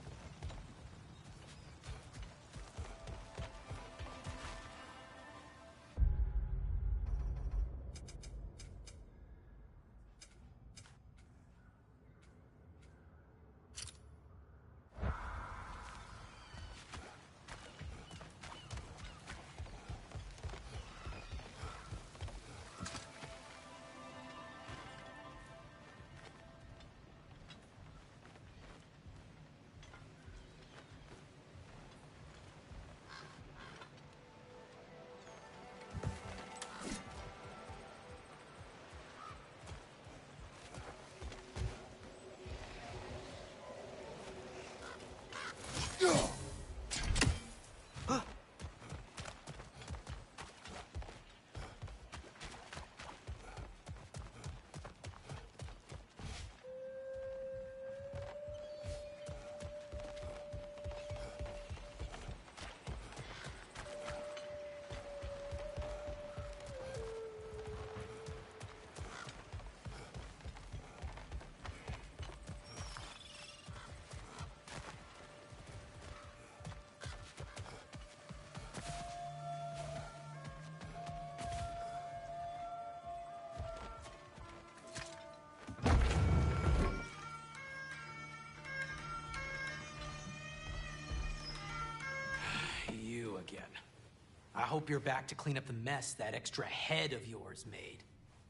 I hope you're back to clean up the mess that extra head of yours made.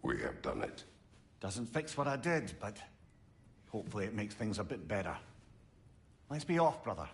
We have done it. Doesn't fix what I did, but hopefully it makes things a bit better. Let's be off, brother.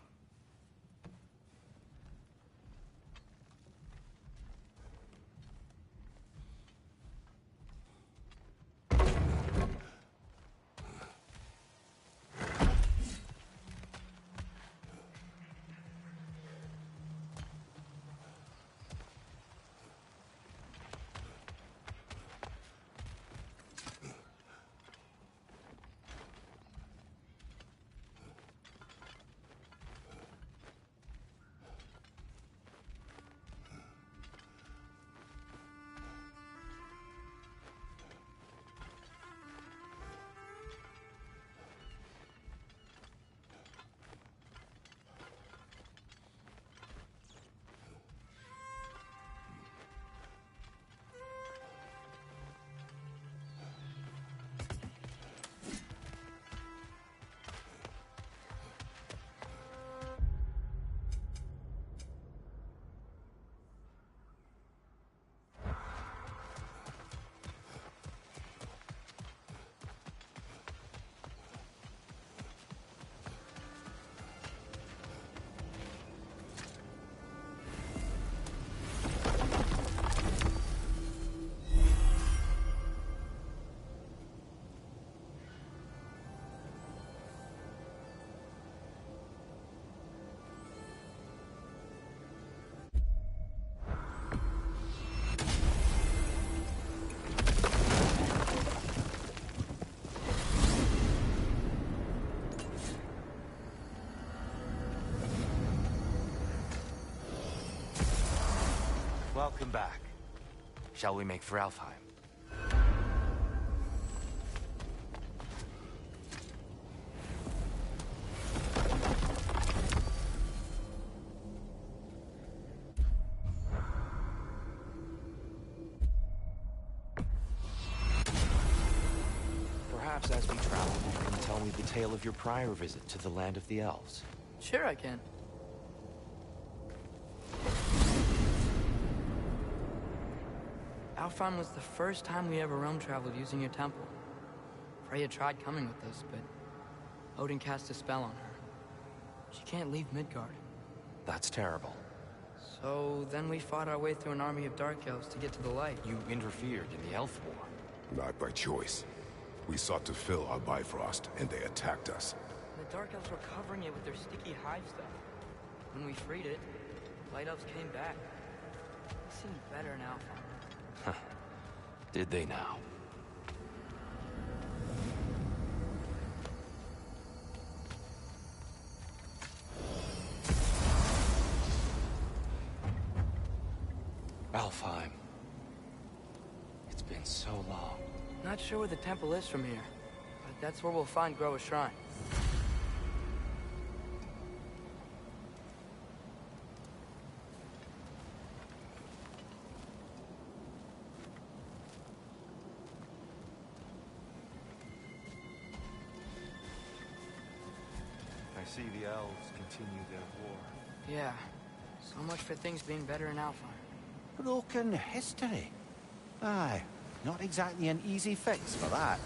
Welcome back. Shall we make for Alfheim? Perhaps as we travel, you can tell me the tale of your prior visit to the land of the elves. Sure I can. Alfheim was the first time we ever realm traveled using your temple. Freya tried coming with us, but Odin cast a spell on her. She can't leave Midgard. That's terrible. So then we fought our way through an army of Dark Elves to get to the light. You interfered in the Elf War. Not by choice. We sought to fill our Bifrost, and they attacked us. The Dark Elves were covering it with their sticky hive stuff. when we freed it, Light Elves came back. They seemed better now. Did they now? Alfheim. It's been so long. Not sure where the temple is from here, but that's where we'll find Groa's shrine. I see the elves continue their war. Yeah, so much for things being better in Alfheim. Broken history. Aye, not exactly an easy fix for that.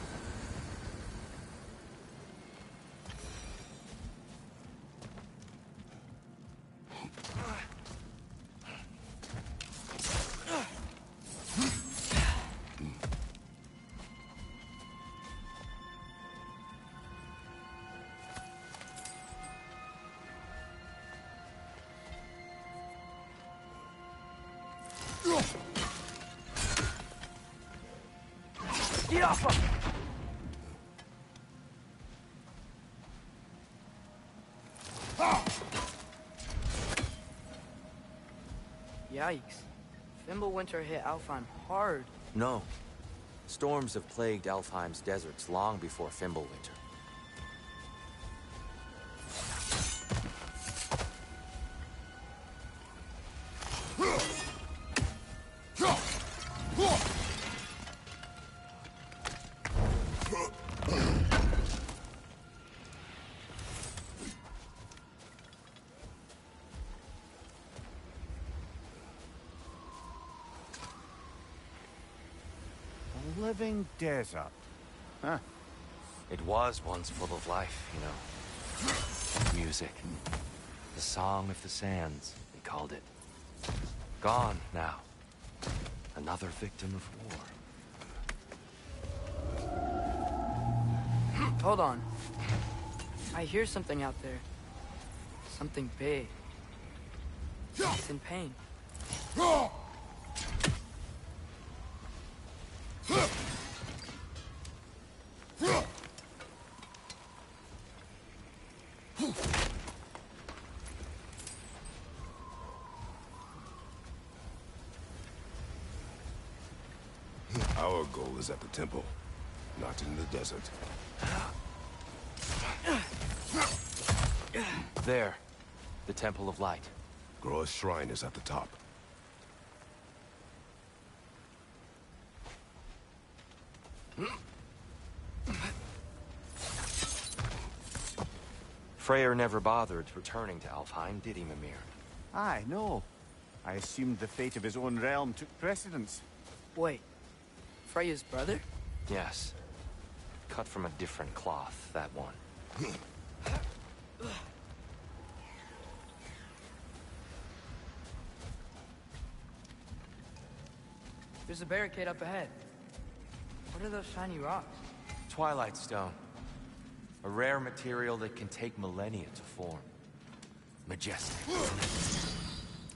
Get off him! Yikes. Fimbulwinter hit Alfheim hard. No. Storms have plagued Alfheim's deserts long before Fimbulwinter. Living desert. Huh. It was once full of life, you know. Music. The Song of the Sands, they called it. Gone now. Another victim of war. Hold on. I hear something out there. Something big. It's in pain. Our goal is at the temple, not in the desert. There. The Temple of Light. Groa's shrine is at the top. Freyr never bothered returning to Alfheim, did he, Mimir? Aye, no. I assumed the fate of his own realm took precedence. Wait. Freya's brother? Yes. Cut from a different cloth, that one. There's a barricade up ahead. What are those shiny rocks? Twilight Stone. A rare material that can take millennia to form. Majestic.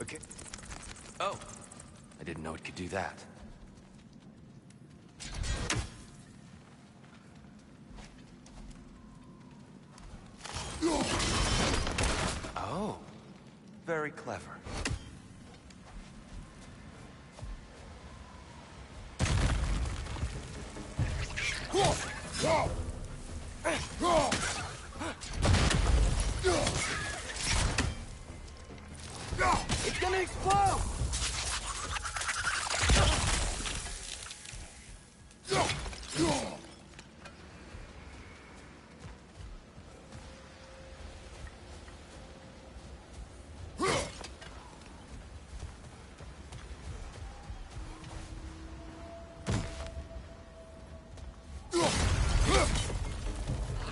Okay. Oh! I didn't know it could do that. Oh. Very clever. It's gonna explode!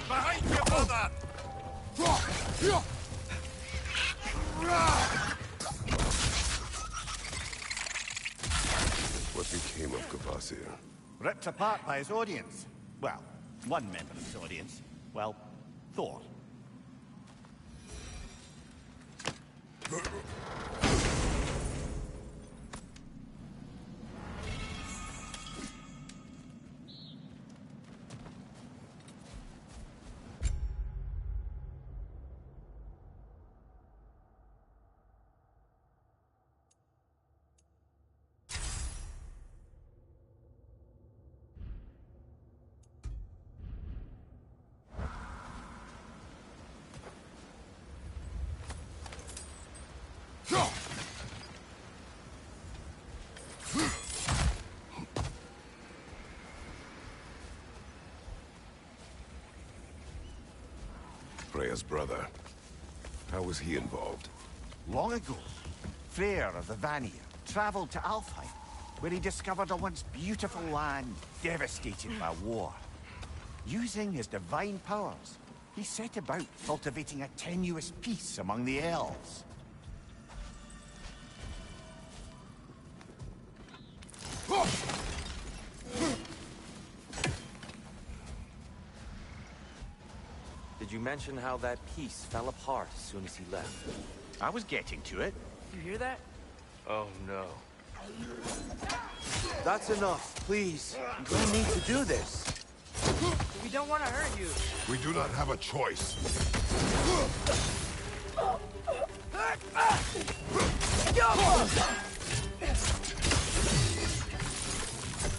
Behind you, brother! What became of Kvasir? Ripped apart by his audience. Well, one member of his audience. Well, Thor. Freya's brother. How was he involved? Long ago, Freyr of the Vanir traveled to Alfheim, where he discovered a once beautiful land devastated by war. Using his divine powers, he set about cultivating a tenuous peace among the elves. Did you mention how that peace fell apart as soon as he left? I was getting to it. You hear that? Oh, no. That's enough, please. You don't need to do this. We don't want to hurt you. We do not have a choice.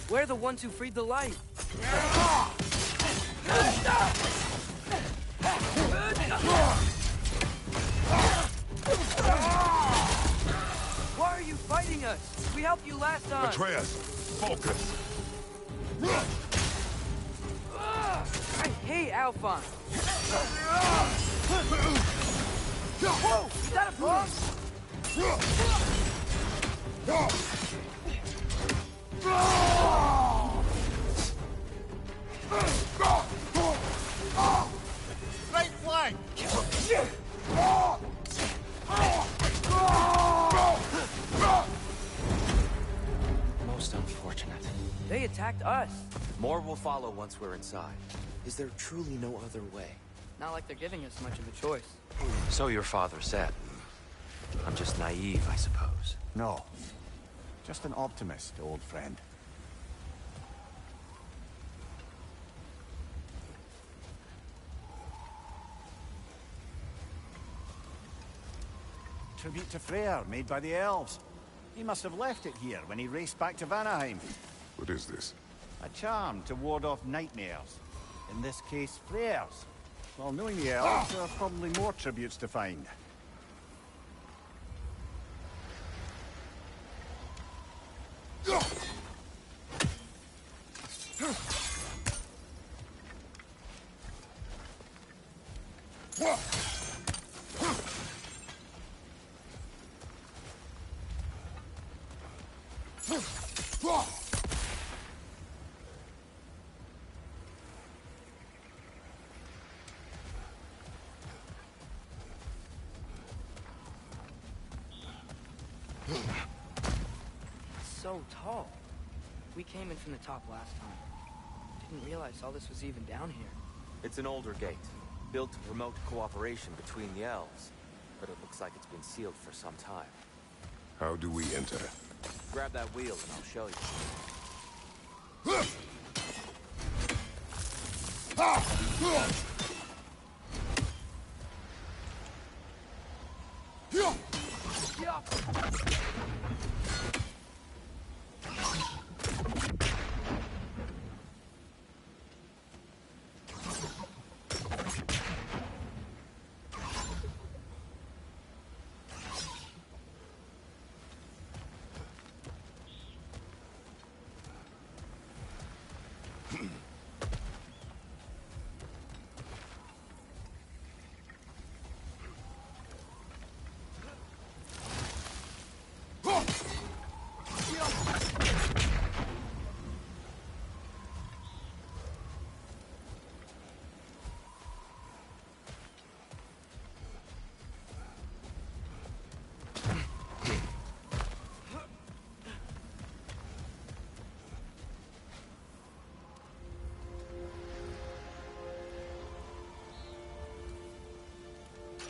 We're the ones who freed the light. Why are you fighting us? We helped you last time. Atreus, focus. I hate Alphonse. Whoa! Is that a bug? Right flank! Most unfortunate. They attacked us. More will follow once we're inside. Is there truly no other way? Not like they're giving us much of a choice. So your father said. I'm just naive, I suppose. No. Just an optimist, old friend. Tribute to Freyr, made by the elves. He must have left it here when he raced back to Vanaheim. What is this? A charm to ward off nightmares. In this case, Freyr's. Well, knowing the elves, there are probably more tributes to find. So tall. We came in from the top last time. Didn't realize all this was even down here. It's an older gate, built to promote cooperation between the elves. But it looks like it's been sealed for some time. How do we enter? Grab that wheel and I'll show you.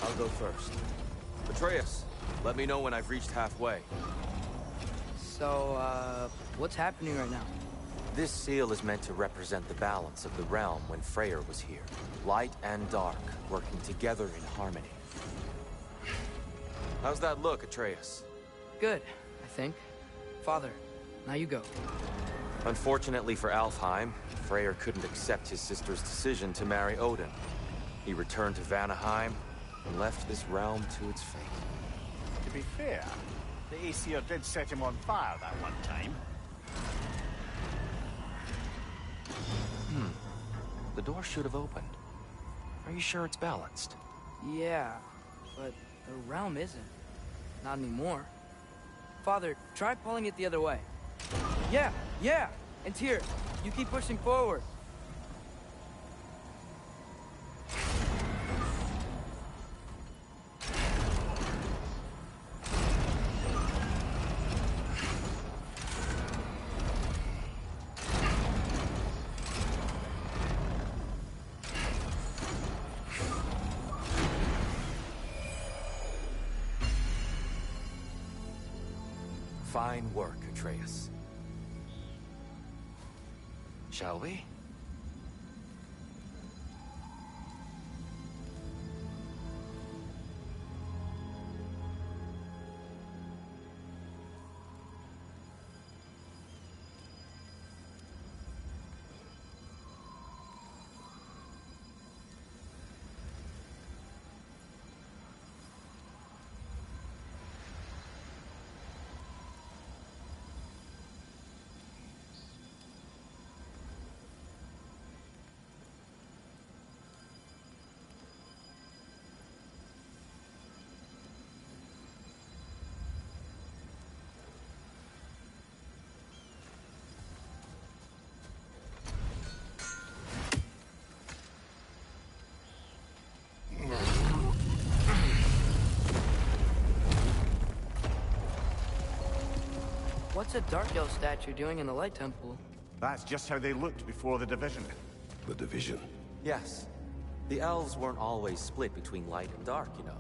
I'll go first. Atreus, let me know when I've reached halfway. So, what's happening right now? This seal is meant to represent the balance of the realm when Freyr was here. Light and dark, working together in harmony. How's that look, Atreus? Good, I think. Father, now you go. Unfortunately for Alfheim, Freyr couldn't accept his sister's decision to marry Odin. He returned to Vanaheim and left this realm to its fate. To be fair, the Aesir did set him on fire that one time. The door should have opened. Are you sure it's balanced? Yeah, but the realm isn't. Not anymore. Father, try pulling it the other way. Yeah! And Tyr, you keep pushing forward. Fine work, Atreus. Shall we? What's a Dark Elf statue doing in the Light Temple? That's just how they looked before the division. The division? Yes. The elves weren't always split between light and dark, you know.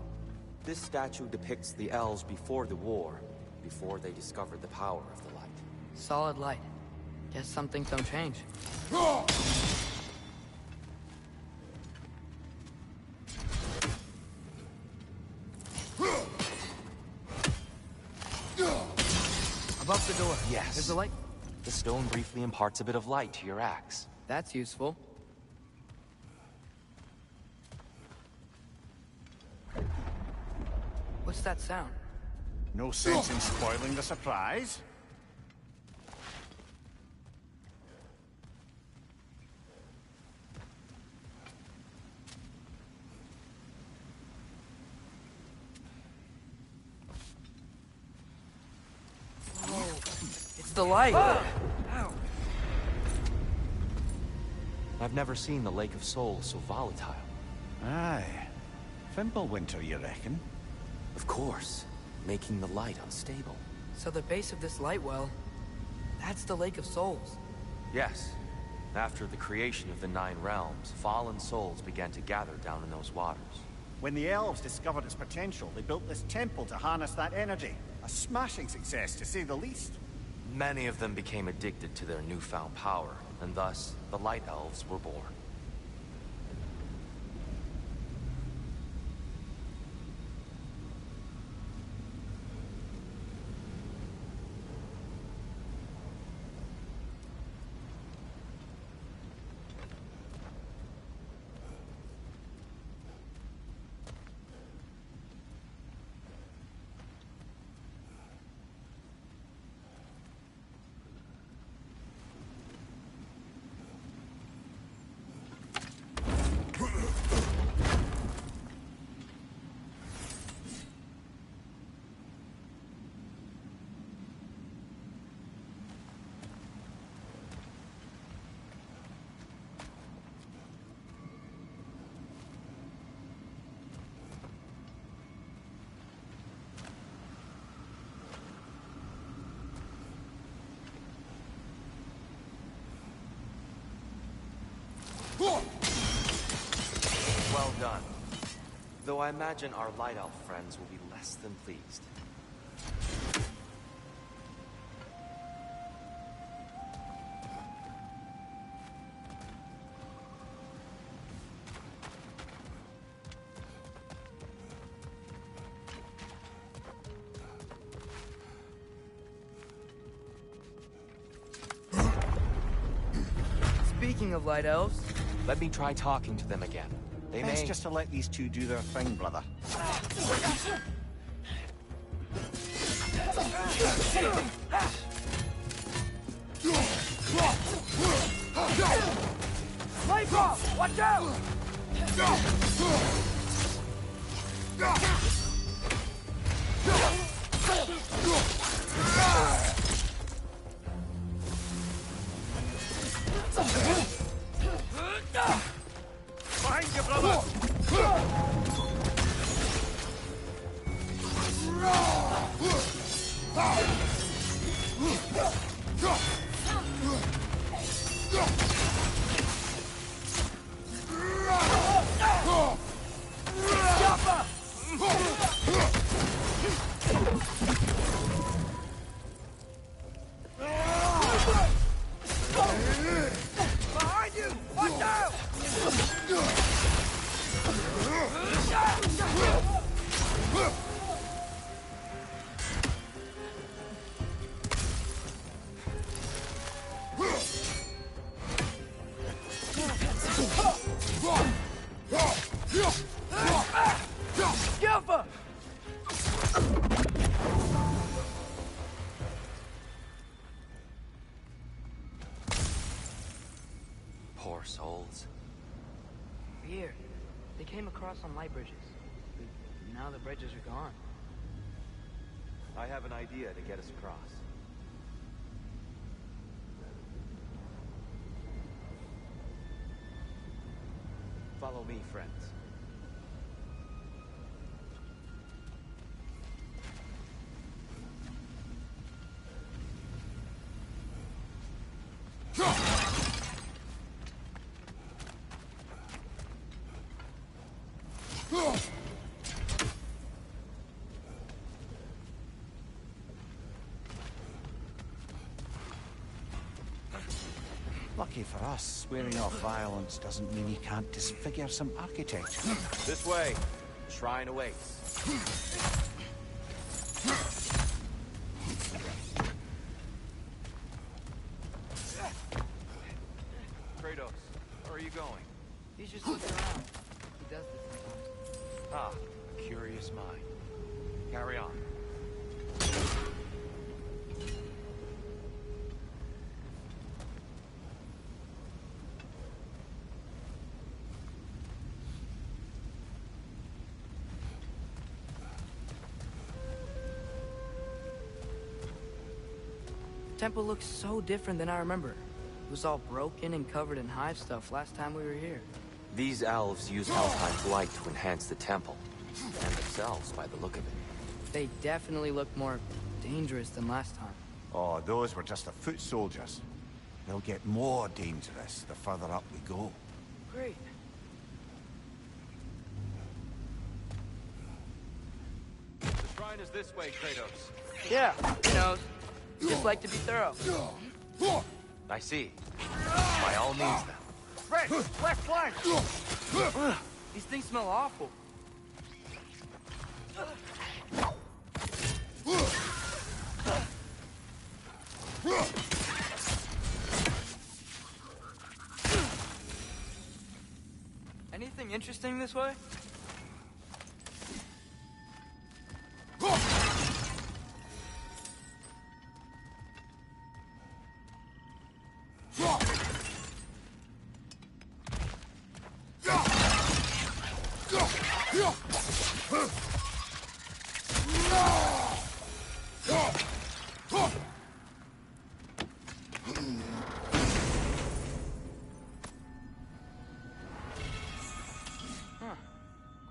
This statue depicts the elves before the war, before they discovered the power of the light. Solid light. Guess some things don't change. Above the door. Yes. There's a light. The stone briefly imparts a bit of light to your axe. That's useful. What's that sound? No sense in spoiling the surprise. It's the light! Ow! I've never seen the Lake of Souls so volatile. Aye. Fimbulwinter, you reckon? Of course. Making the light unstable. So the base of this light well, that's the Lake of Souls. Yes. After the creation of the Nine Realms, fallen souls began to gather down in those waters. When the elves discovered its potential, they built this temple to harness that energy. A smashing success, to say the least. Many of them became addicted to their newfound power, and thus, the Light Elves were born. Well done. Though I imagine our Light Elf friends will be less than pleased. Speaking of Light Elves... Let me try talking to them again. They Best may... just to let these two do their thing, brother. Light off! Watch out! Behind you, brother! Behind you! Watch out! Skilfer! Poor souls. Weird. They came across on light bridges. But now the bridges are gone. I have an idea to get us across. Follow me, friends. Lucky for us, swearing off violence doesn't mean you can't disfigure some architecture. This way. Shrine awaits. Kratos, where are you going? He's just looking around. He does this sometimes. Ah, a curious mind. Carry on. The temple looks so different than I remember. It was all broken and covered in hive stuff last time we were here. These elves use Alfheim's light to enhance the temple. And themselves, by the look of it. They definitely look more dangerous than last time. Oh, those were just the foot soldiers. They'll get more dangerous the further up we go. Great. The shrine is this way, Kratos. Yeah, he knows. Just like to be thorough. I see. By all means, then. Red, left flank! These things smell awful. Anything interesting this way?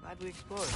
Glad we explored.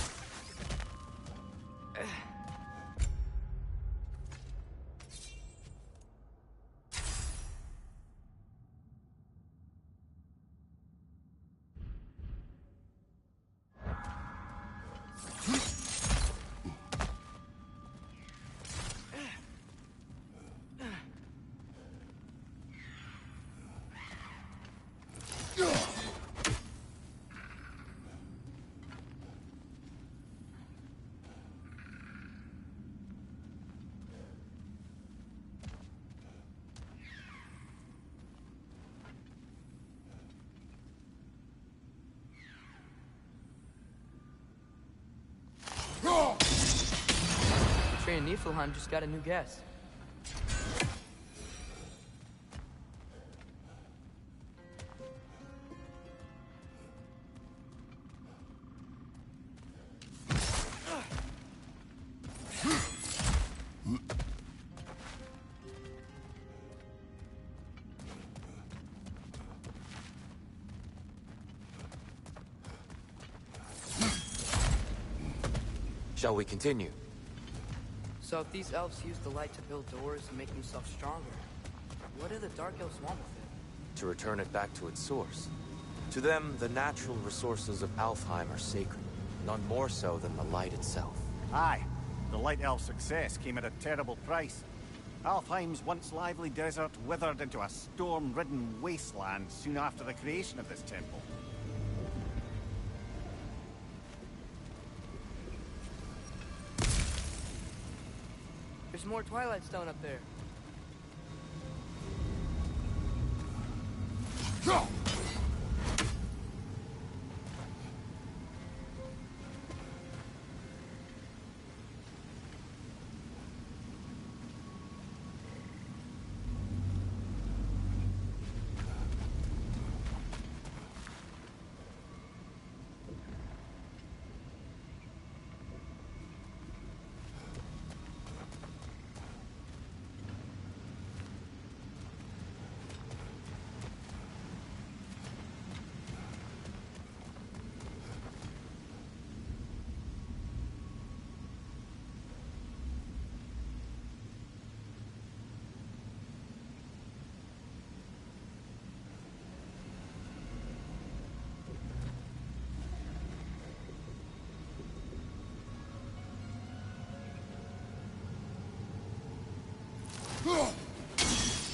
Trey and Niflheim just got a new guest. Shall we continue? So if these elves use the light to build doors and make themselves stronger, what do the Dark Elves want with it? To return it back to its source. To them, the natural resources of Alfheim are sacred, none more so than the light itself. Aye. The Light Elf's success came at a terrible price. Alfheim's once lively desert withered into a storm-ridden wasteland soon after the creation of this temple. There's more Twilight Stone up there.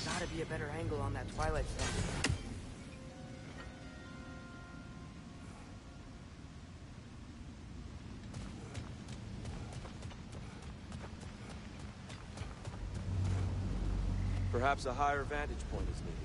Gotta be a better angle on that Twilight Stone. Perhaps a higher vantage point is needed.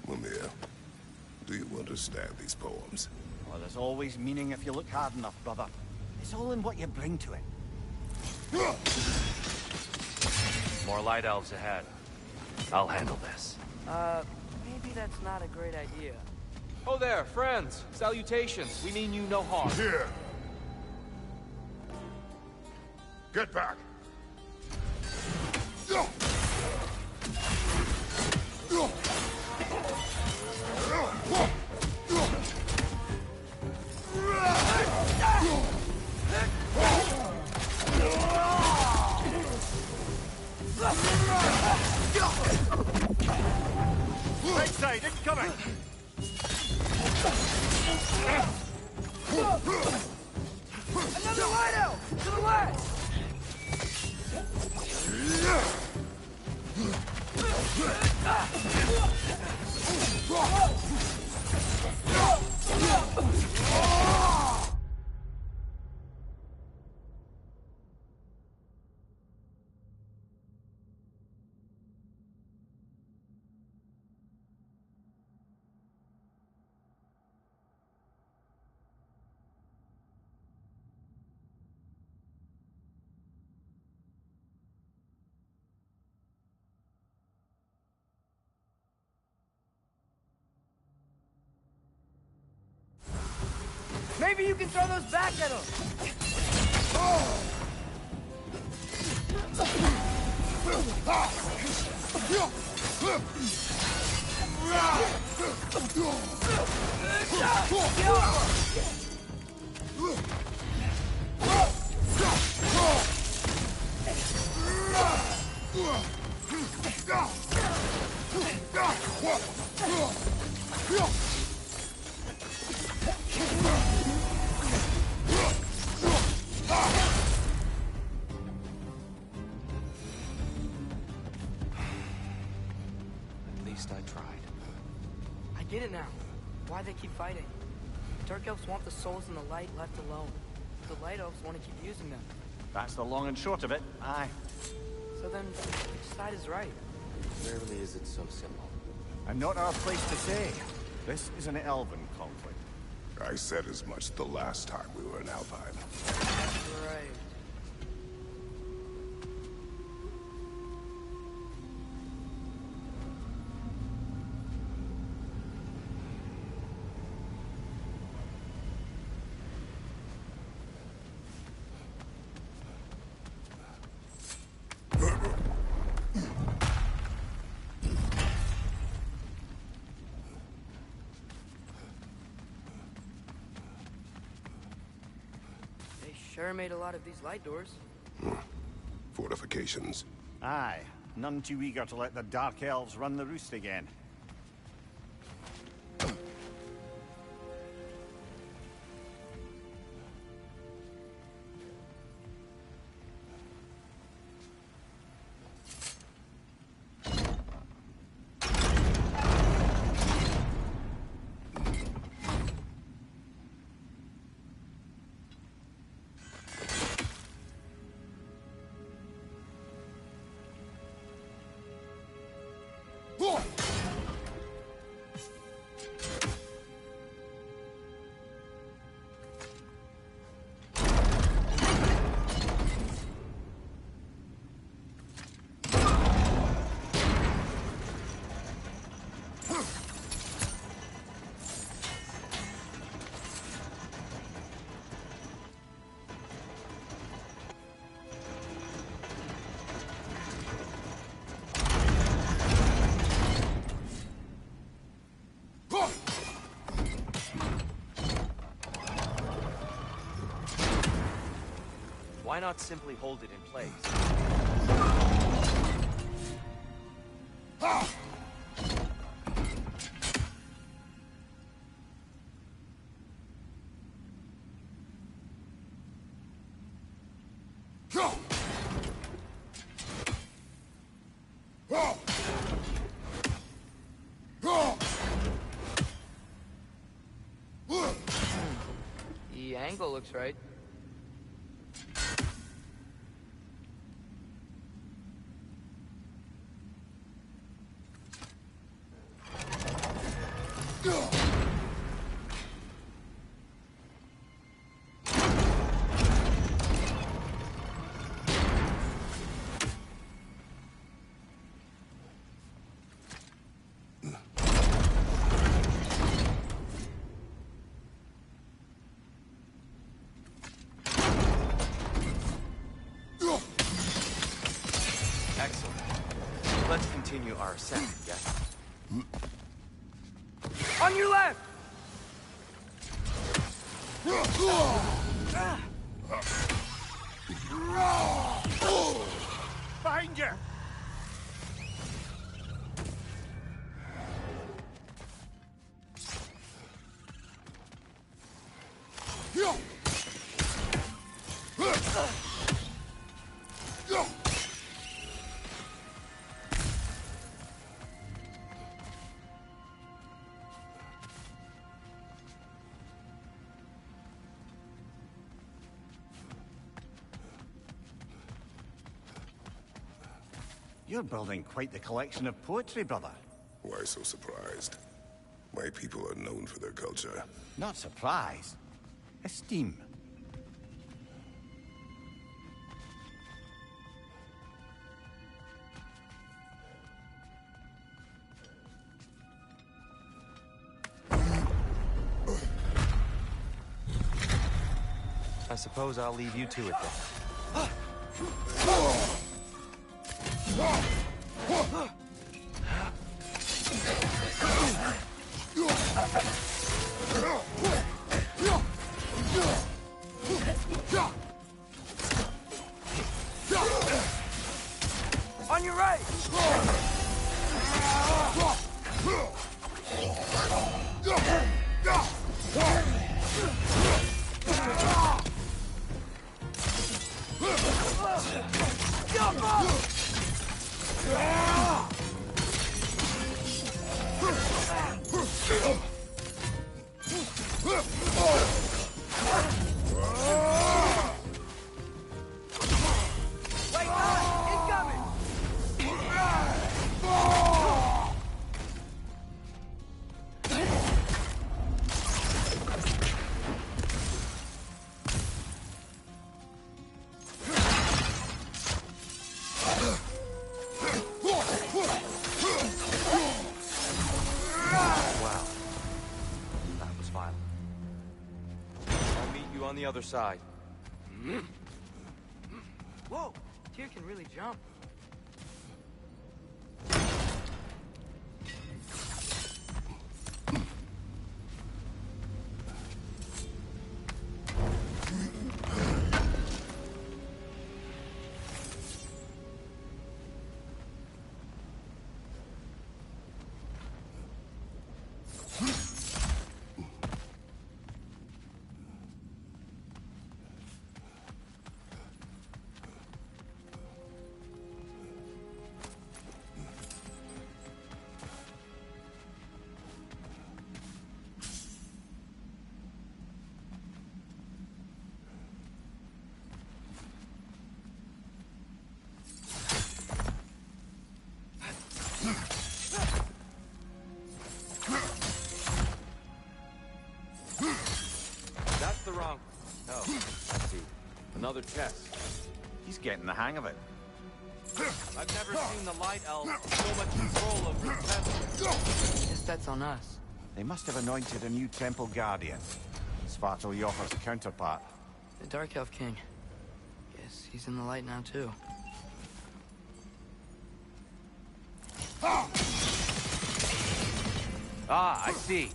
Mimir, do you understand these poems? Well, there's always meaning if you look hard enough, brother. It's all in what you bring to it. More Light Elves ahead. I'll handle this. Maybe that's not a great idea. Oh there, friends! Salutations! We mean you no harm. Here! Get back! Right side, it's coming! Another Light Elf! To the left! Maybe you can throw those back at him! At least I tried. I get it now. Why they keep fighting. Dark Elves want the souls in the light left alone. The Light Elves want to keep using them. That's the long and short of it, aye. So then, which side is right? Rarely is it so simple. And not our place to say. This is an elven conflict. I said as much the last time we were in Alfheim. Right. Shara made a lot of these light doors. Fortifications. Aye, none too eager to let the Dark Elves run the roost again. Why not simply hold it in place? The angle looks right. Excellent. Let's continue our ascent, yes? On your left! Behind you! You're building quite the collection of poetry, brother. Why so surprised? My people are known for their culture. Not surprised. Esteem. I suppose I'll leave you to it then. On your right! Wait, incoming! Wow. That was violent. I'll meet you on the other side. Whoa, Tyr can really jump. another test. He's getting the hang of it. I've never seen the Light Elves with so much control over his test. Guess that's on us. They must have anointed a new Temple Guardian. Svartal Yoffa's a counterpart. The Dark Elf King. Guess he's in the light now, too. Ah, I see.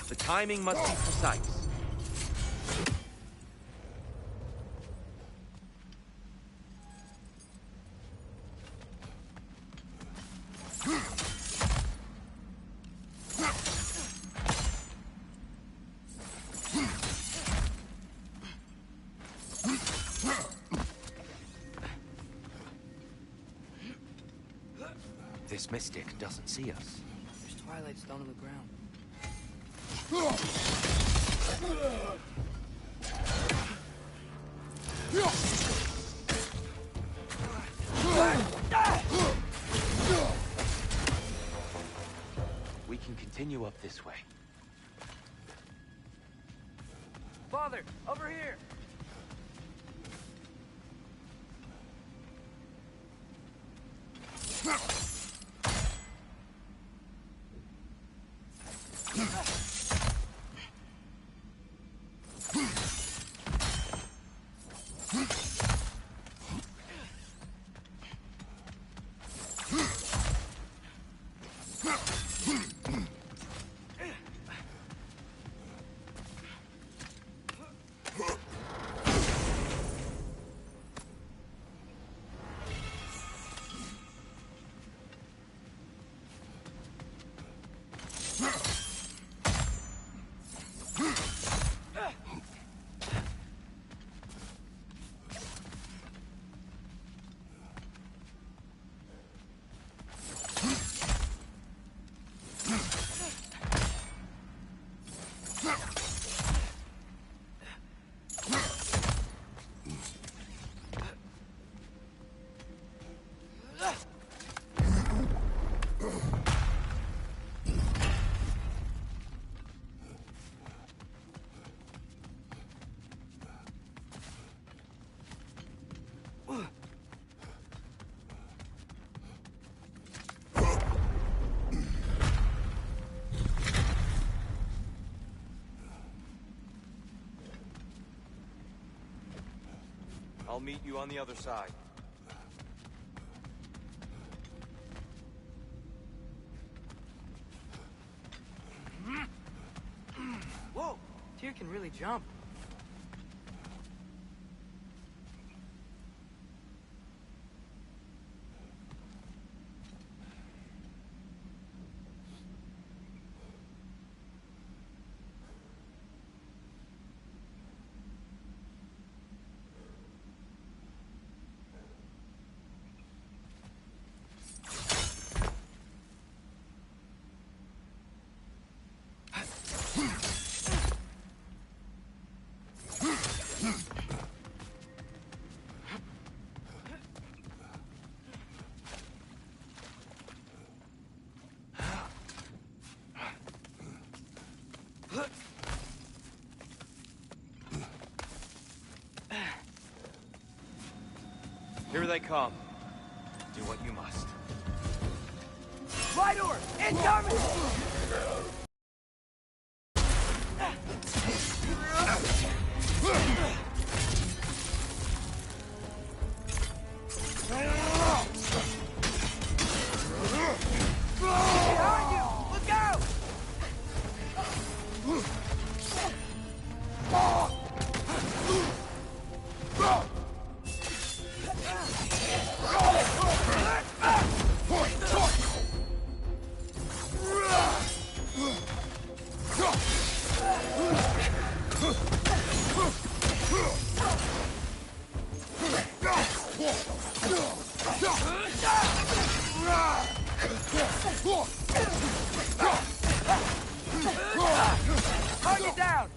The timing must be precise. This mystic doesn't see us. There's Twilight Stone on the ground. We can continue up this way. Father, over here! I'll meet you on the other side. Whoa! Tyr can really jump. Here they come. Do what you must. Light orb! Incoming! Behind you! Look out! Target down!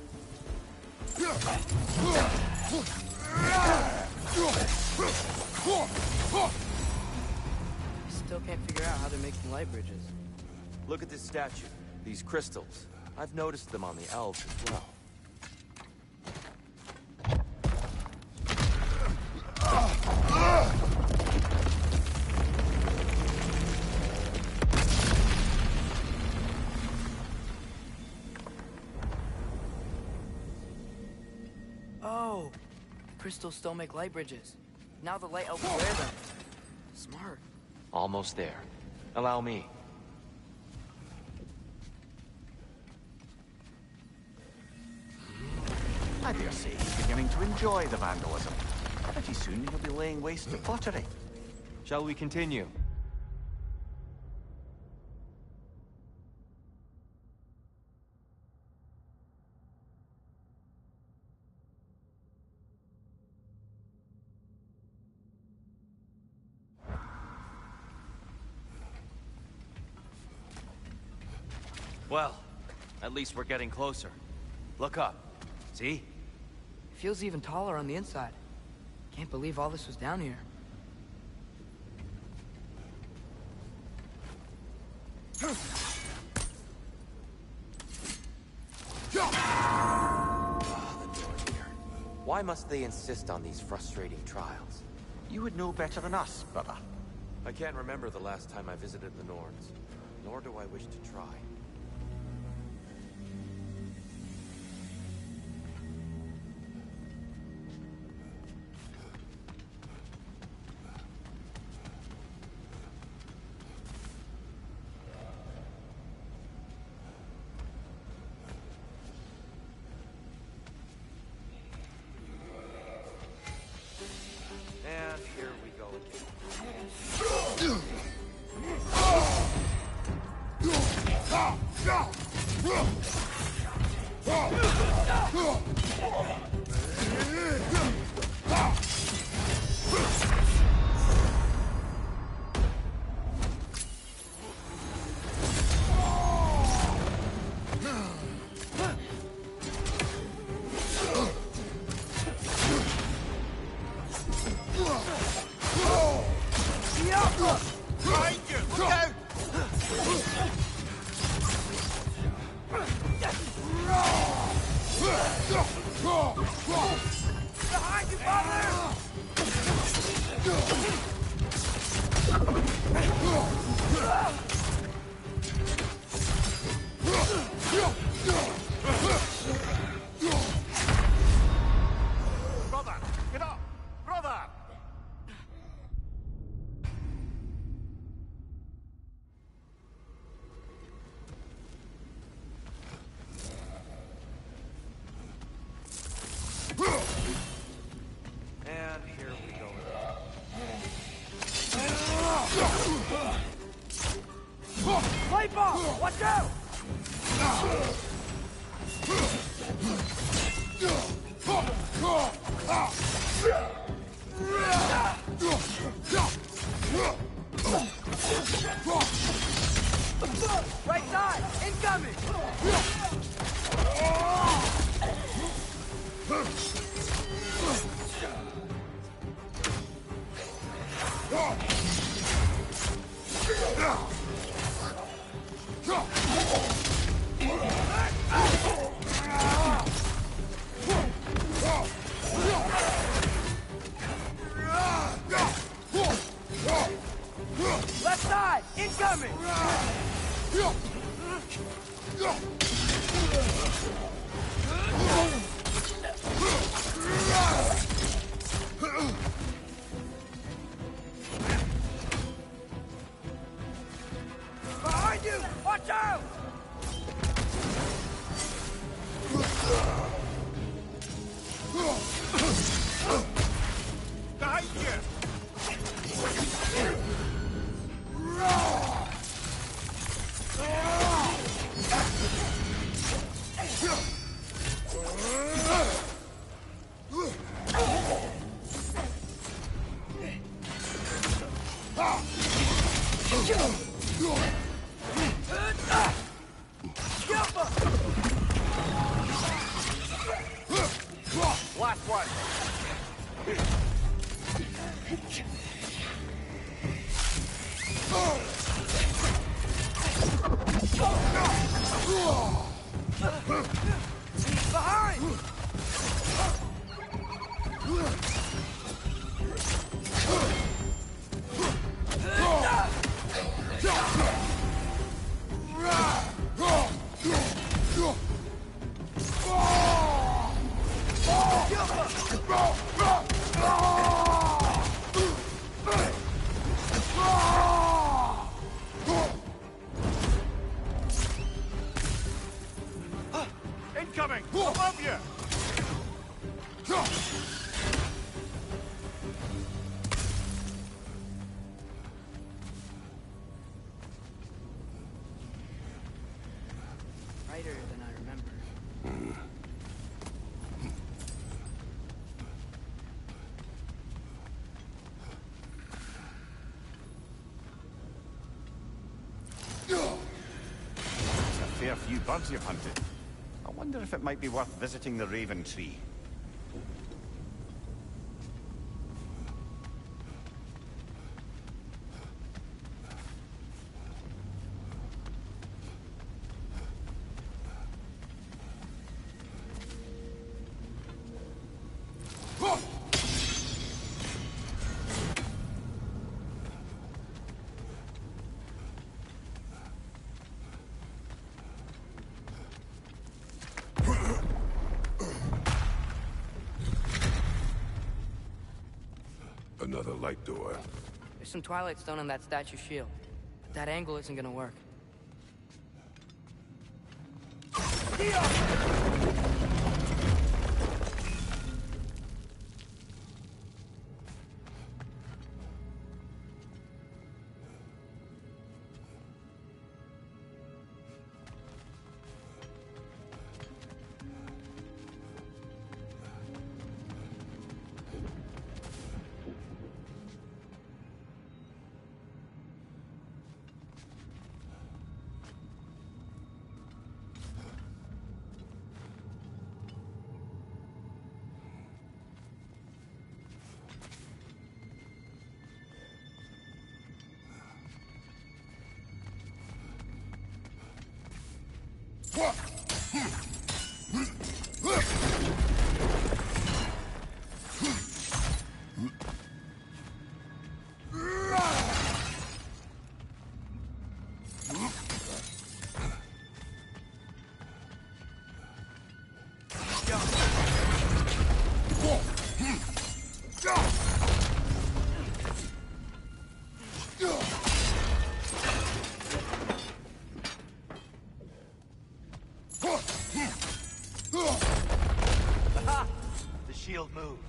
Still can't figure out how they're making light bridges. Look at this statue. These crystals. I've noticed them on the elves as well. Oh, crystals still make light bridges. Now the light helps wear them. Smart. Almost there. Allow me. I dare say he's beginning to enjoy the vandalism. Pretty soon he'll be laying waste to pottery. Shall we continue? Well, at least we're getting closer. Look up. See? It feels even taller on the inside. Can't believe all this was down here. Why must they insist on these frustrating trials? You would know better than us, brother. I can't remember the last time I visited the Norns, nor do I wish to try. And here we go again. Behind you, father! Brother, get up! Brother! And here we go again. Light bulb! Watch out! Right side! Incoming! Left side! Incoming! Behind you! Watch out! Behind you! Last one! Behind! above you! Brighter than I remember. It's a fair few birds you've hunted. I wonder if it might be worth visiting the Raven Tree. Another light door. There's some Twilight Stone on that statue shield. But that angle isn't gonna work. Aha! The shield moved.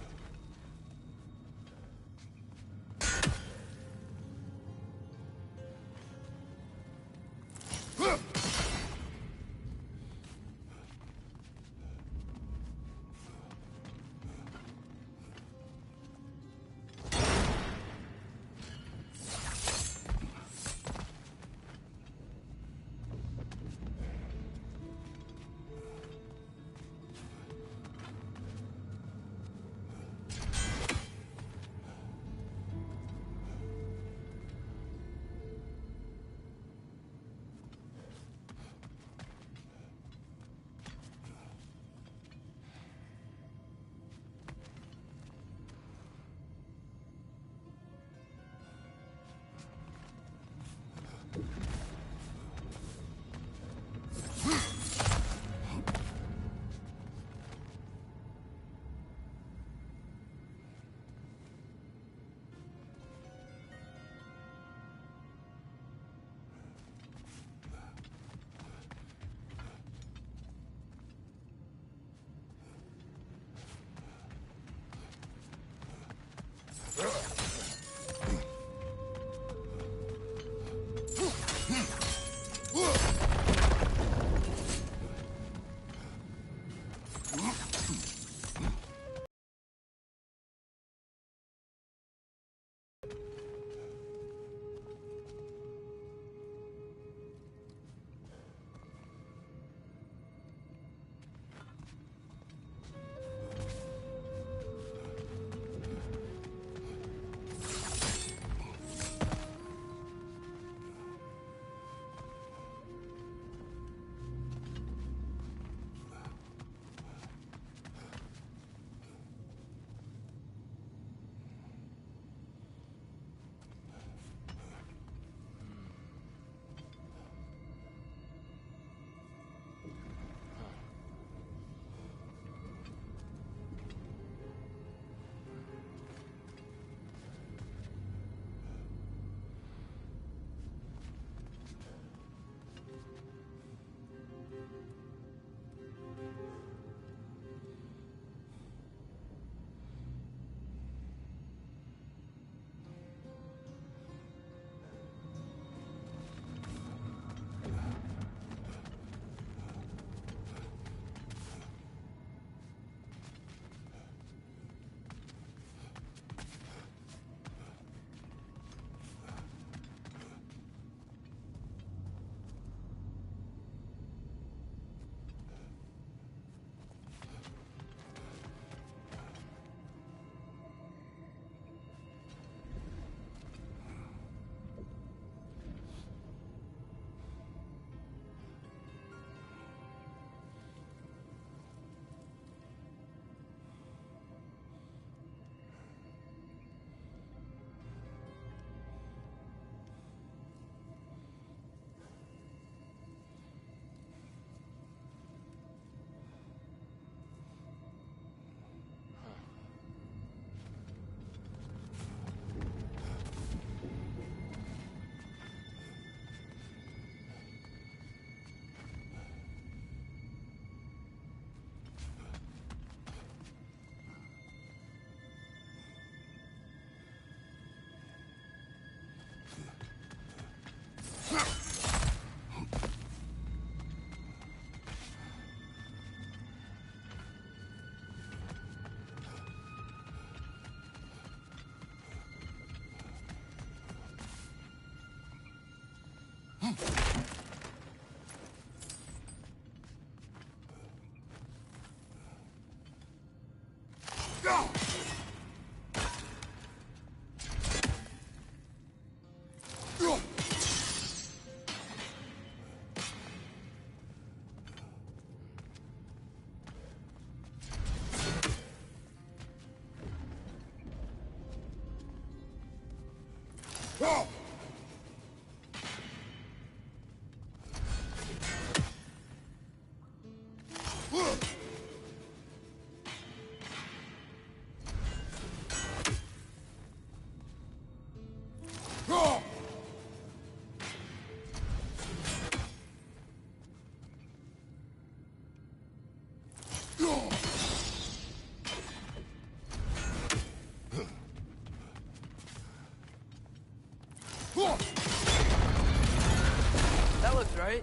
That looks right.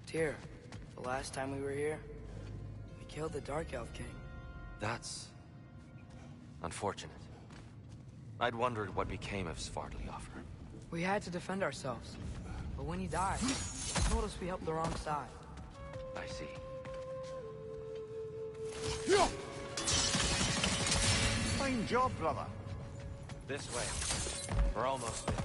Tyr, the last time we were here, we killed the Dark Elf King. That's... unfortunate. I'd wondered what became of Svartalfheim. We had to defend ourselves. But when he died, he told us we helped the wrong side. I see. Fine job, brother. This way. We're almost there.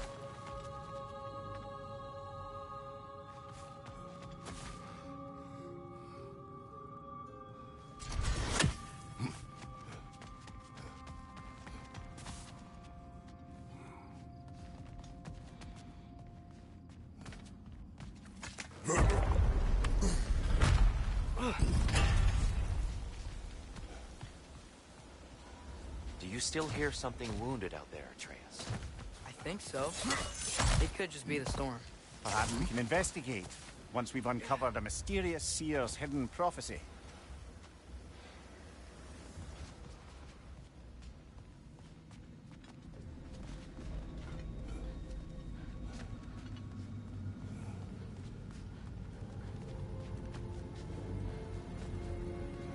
Do you still hear something wounded out there, Atreus? I think so. It could just be the storm. Perhaps we can investigate, once we've uncovered a mysterious seer's hidden prophecy.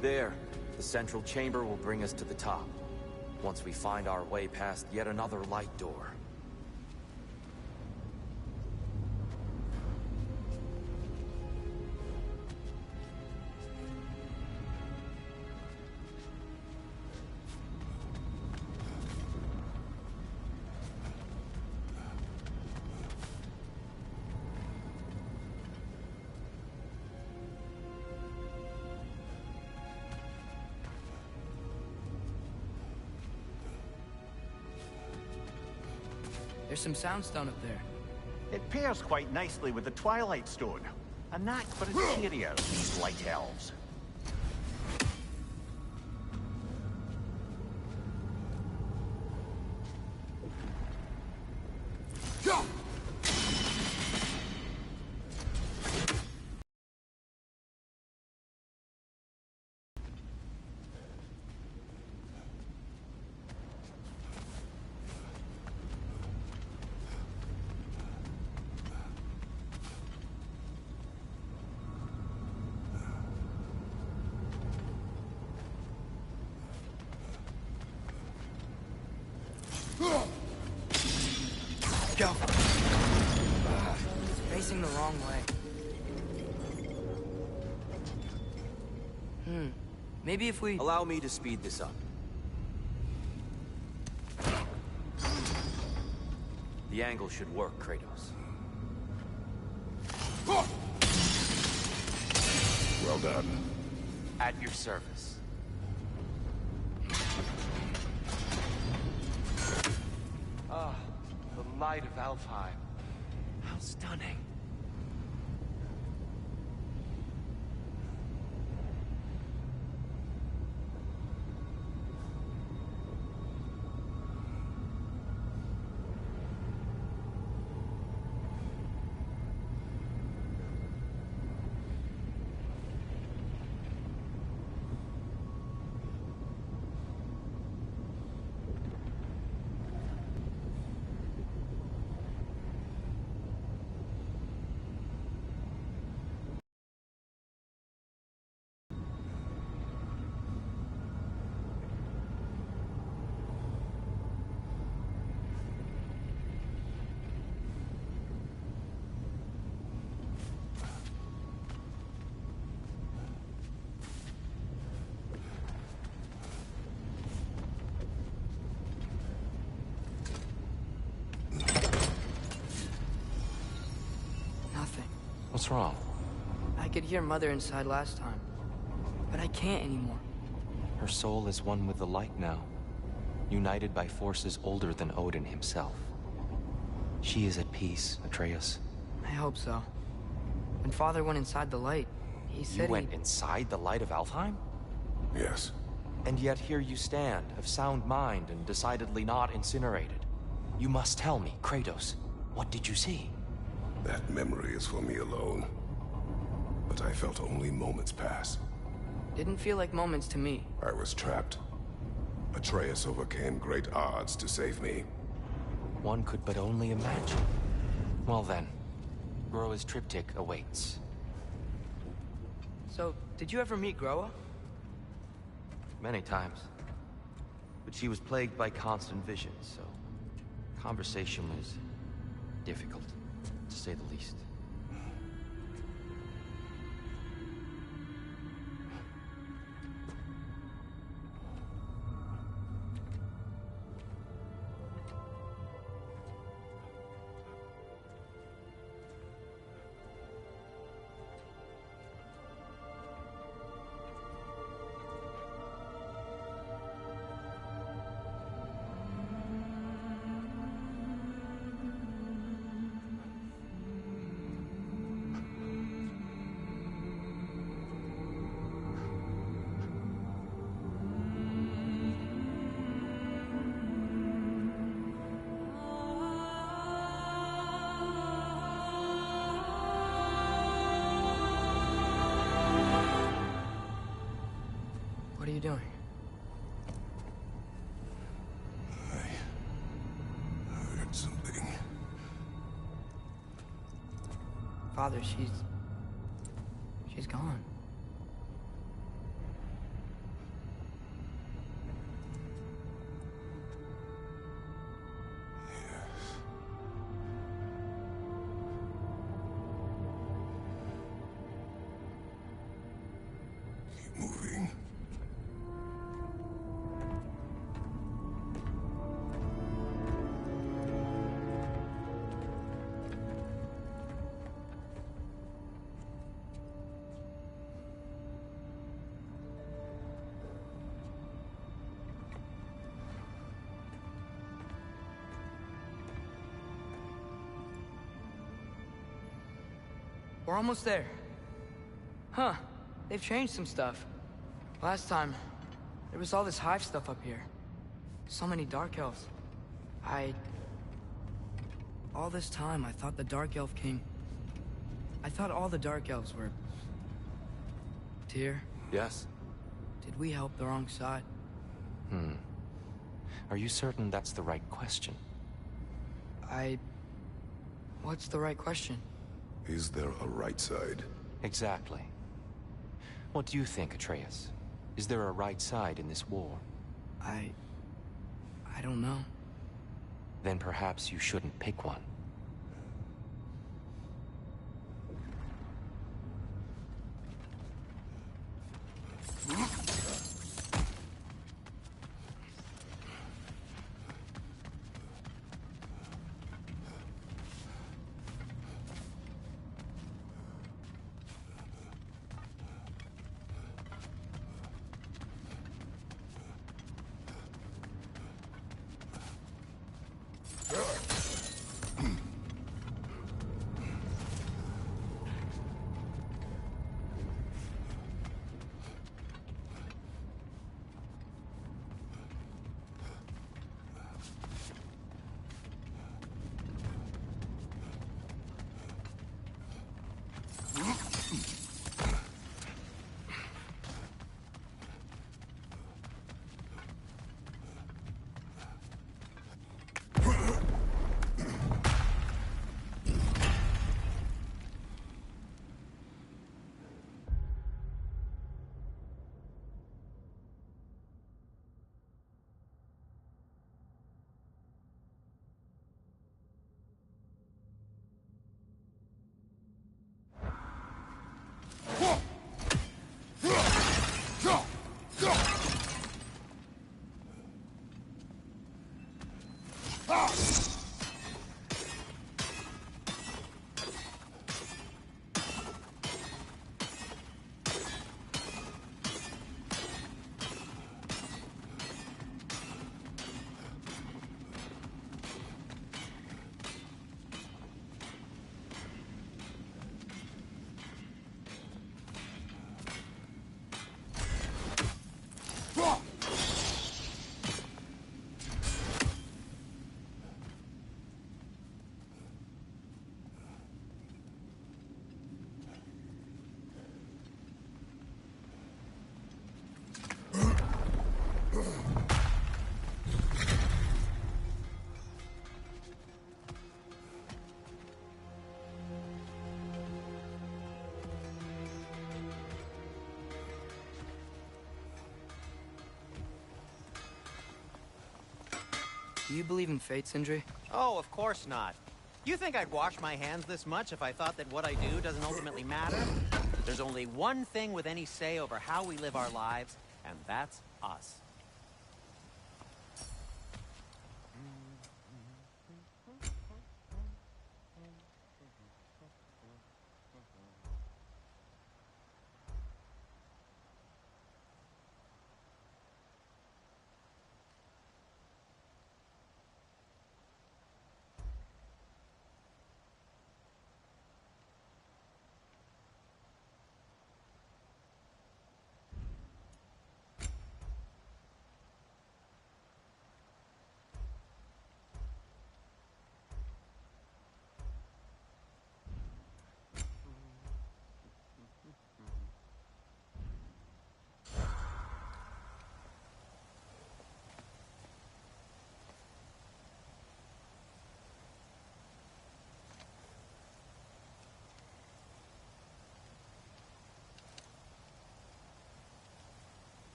There. The central chamber will bring us to the top. Once we find our way past yet another light door. There's some soundstone up there. It pairs quite nicely with the Twilight Stone. A knack for interiors, these light elves. Go. It's facing the wrong way. Maybe if we... Allow me to speed this up. The angle should work, Kratos. Well done. At your service. Ah, the light of Alfheim. How stunning. wrong? I could hear Mother inside last time, but I can't anymore. Her soul is one with the light now, united by forces older than Odin himself. She is at peace, Atreus. I hope so. When Father went inside the light, he said You went inside the light of Alfheim? Yes. And yet here you stand, of sound mind and decidedly not incinerated. You must tell me, Kratos, what did you see? That memory is for me alone. But I felt only moments pass. Didn't feel like moments to me. I was trapped. Atreus overcame great odds to save me. One could but only imagine. Well then, Groa's triptych awaits. So, did you ever meet Groa? Many times. But she was plagued by constant visions, so conversation was difficult, to say the least. What are you doing? I heard something. Father, she's gone. Keep moving. We're almost there. Huh. They've changed some stuff. Last time, there was all this hive stuff up here. So many Dark Elves. All this time, I thought the Dark Elf King... I thought all the Dark Elves were... Tyr, Yes? did we help the wrong side? Are you certain that's the right question? What's the right question? Is there a right side? Exactly. What do you think, Atreus? Is there a right side in this war? I don't know. Then perhaps you shouldn't pick one. Do you believe in fate, Sindri? Oh, of course not. You think I'd wash my hands this much if I thought that what I do doesn't ultimately matter? There's only one thing with any say over how we live our lives, and that's us.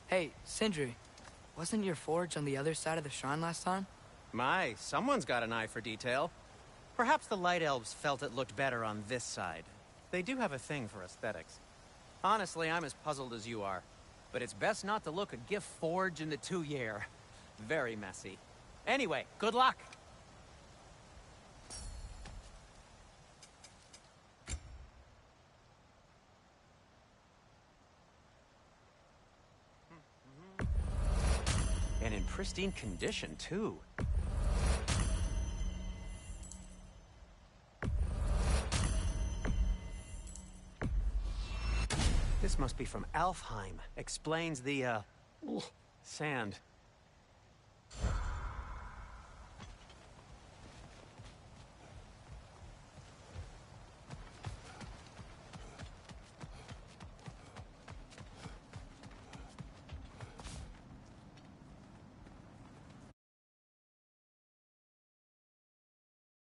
Hey, Sindri, wasn't your forge on the other side of the shrine last time? My, someone's got an eye for detail. Perhaps the Light Elves felt it looked better on this side. They do have a thing for aesthetics. Honestly, I'm as puzzled as you are. But it's best not to look a gift forge in the 2-year. Very messy. Anyway, good luck! And in pristine condition, too. This must be from Alfheim. Explains the, sand.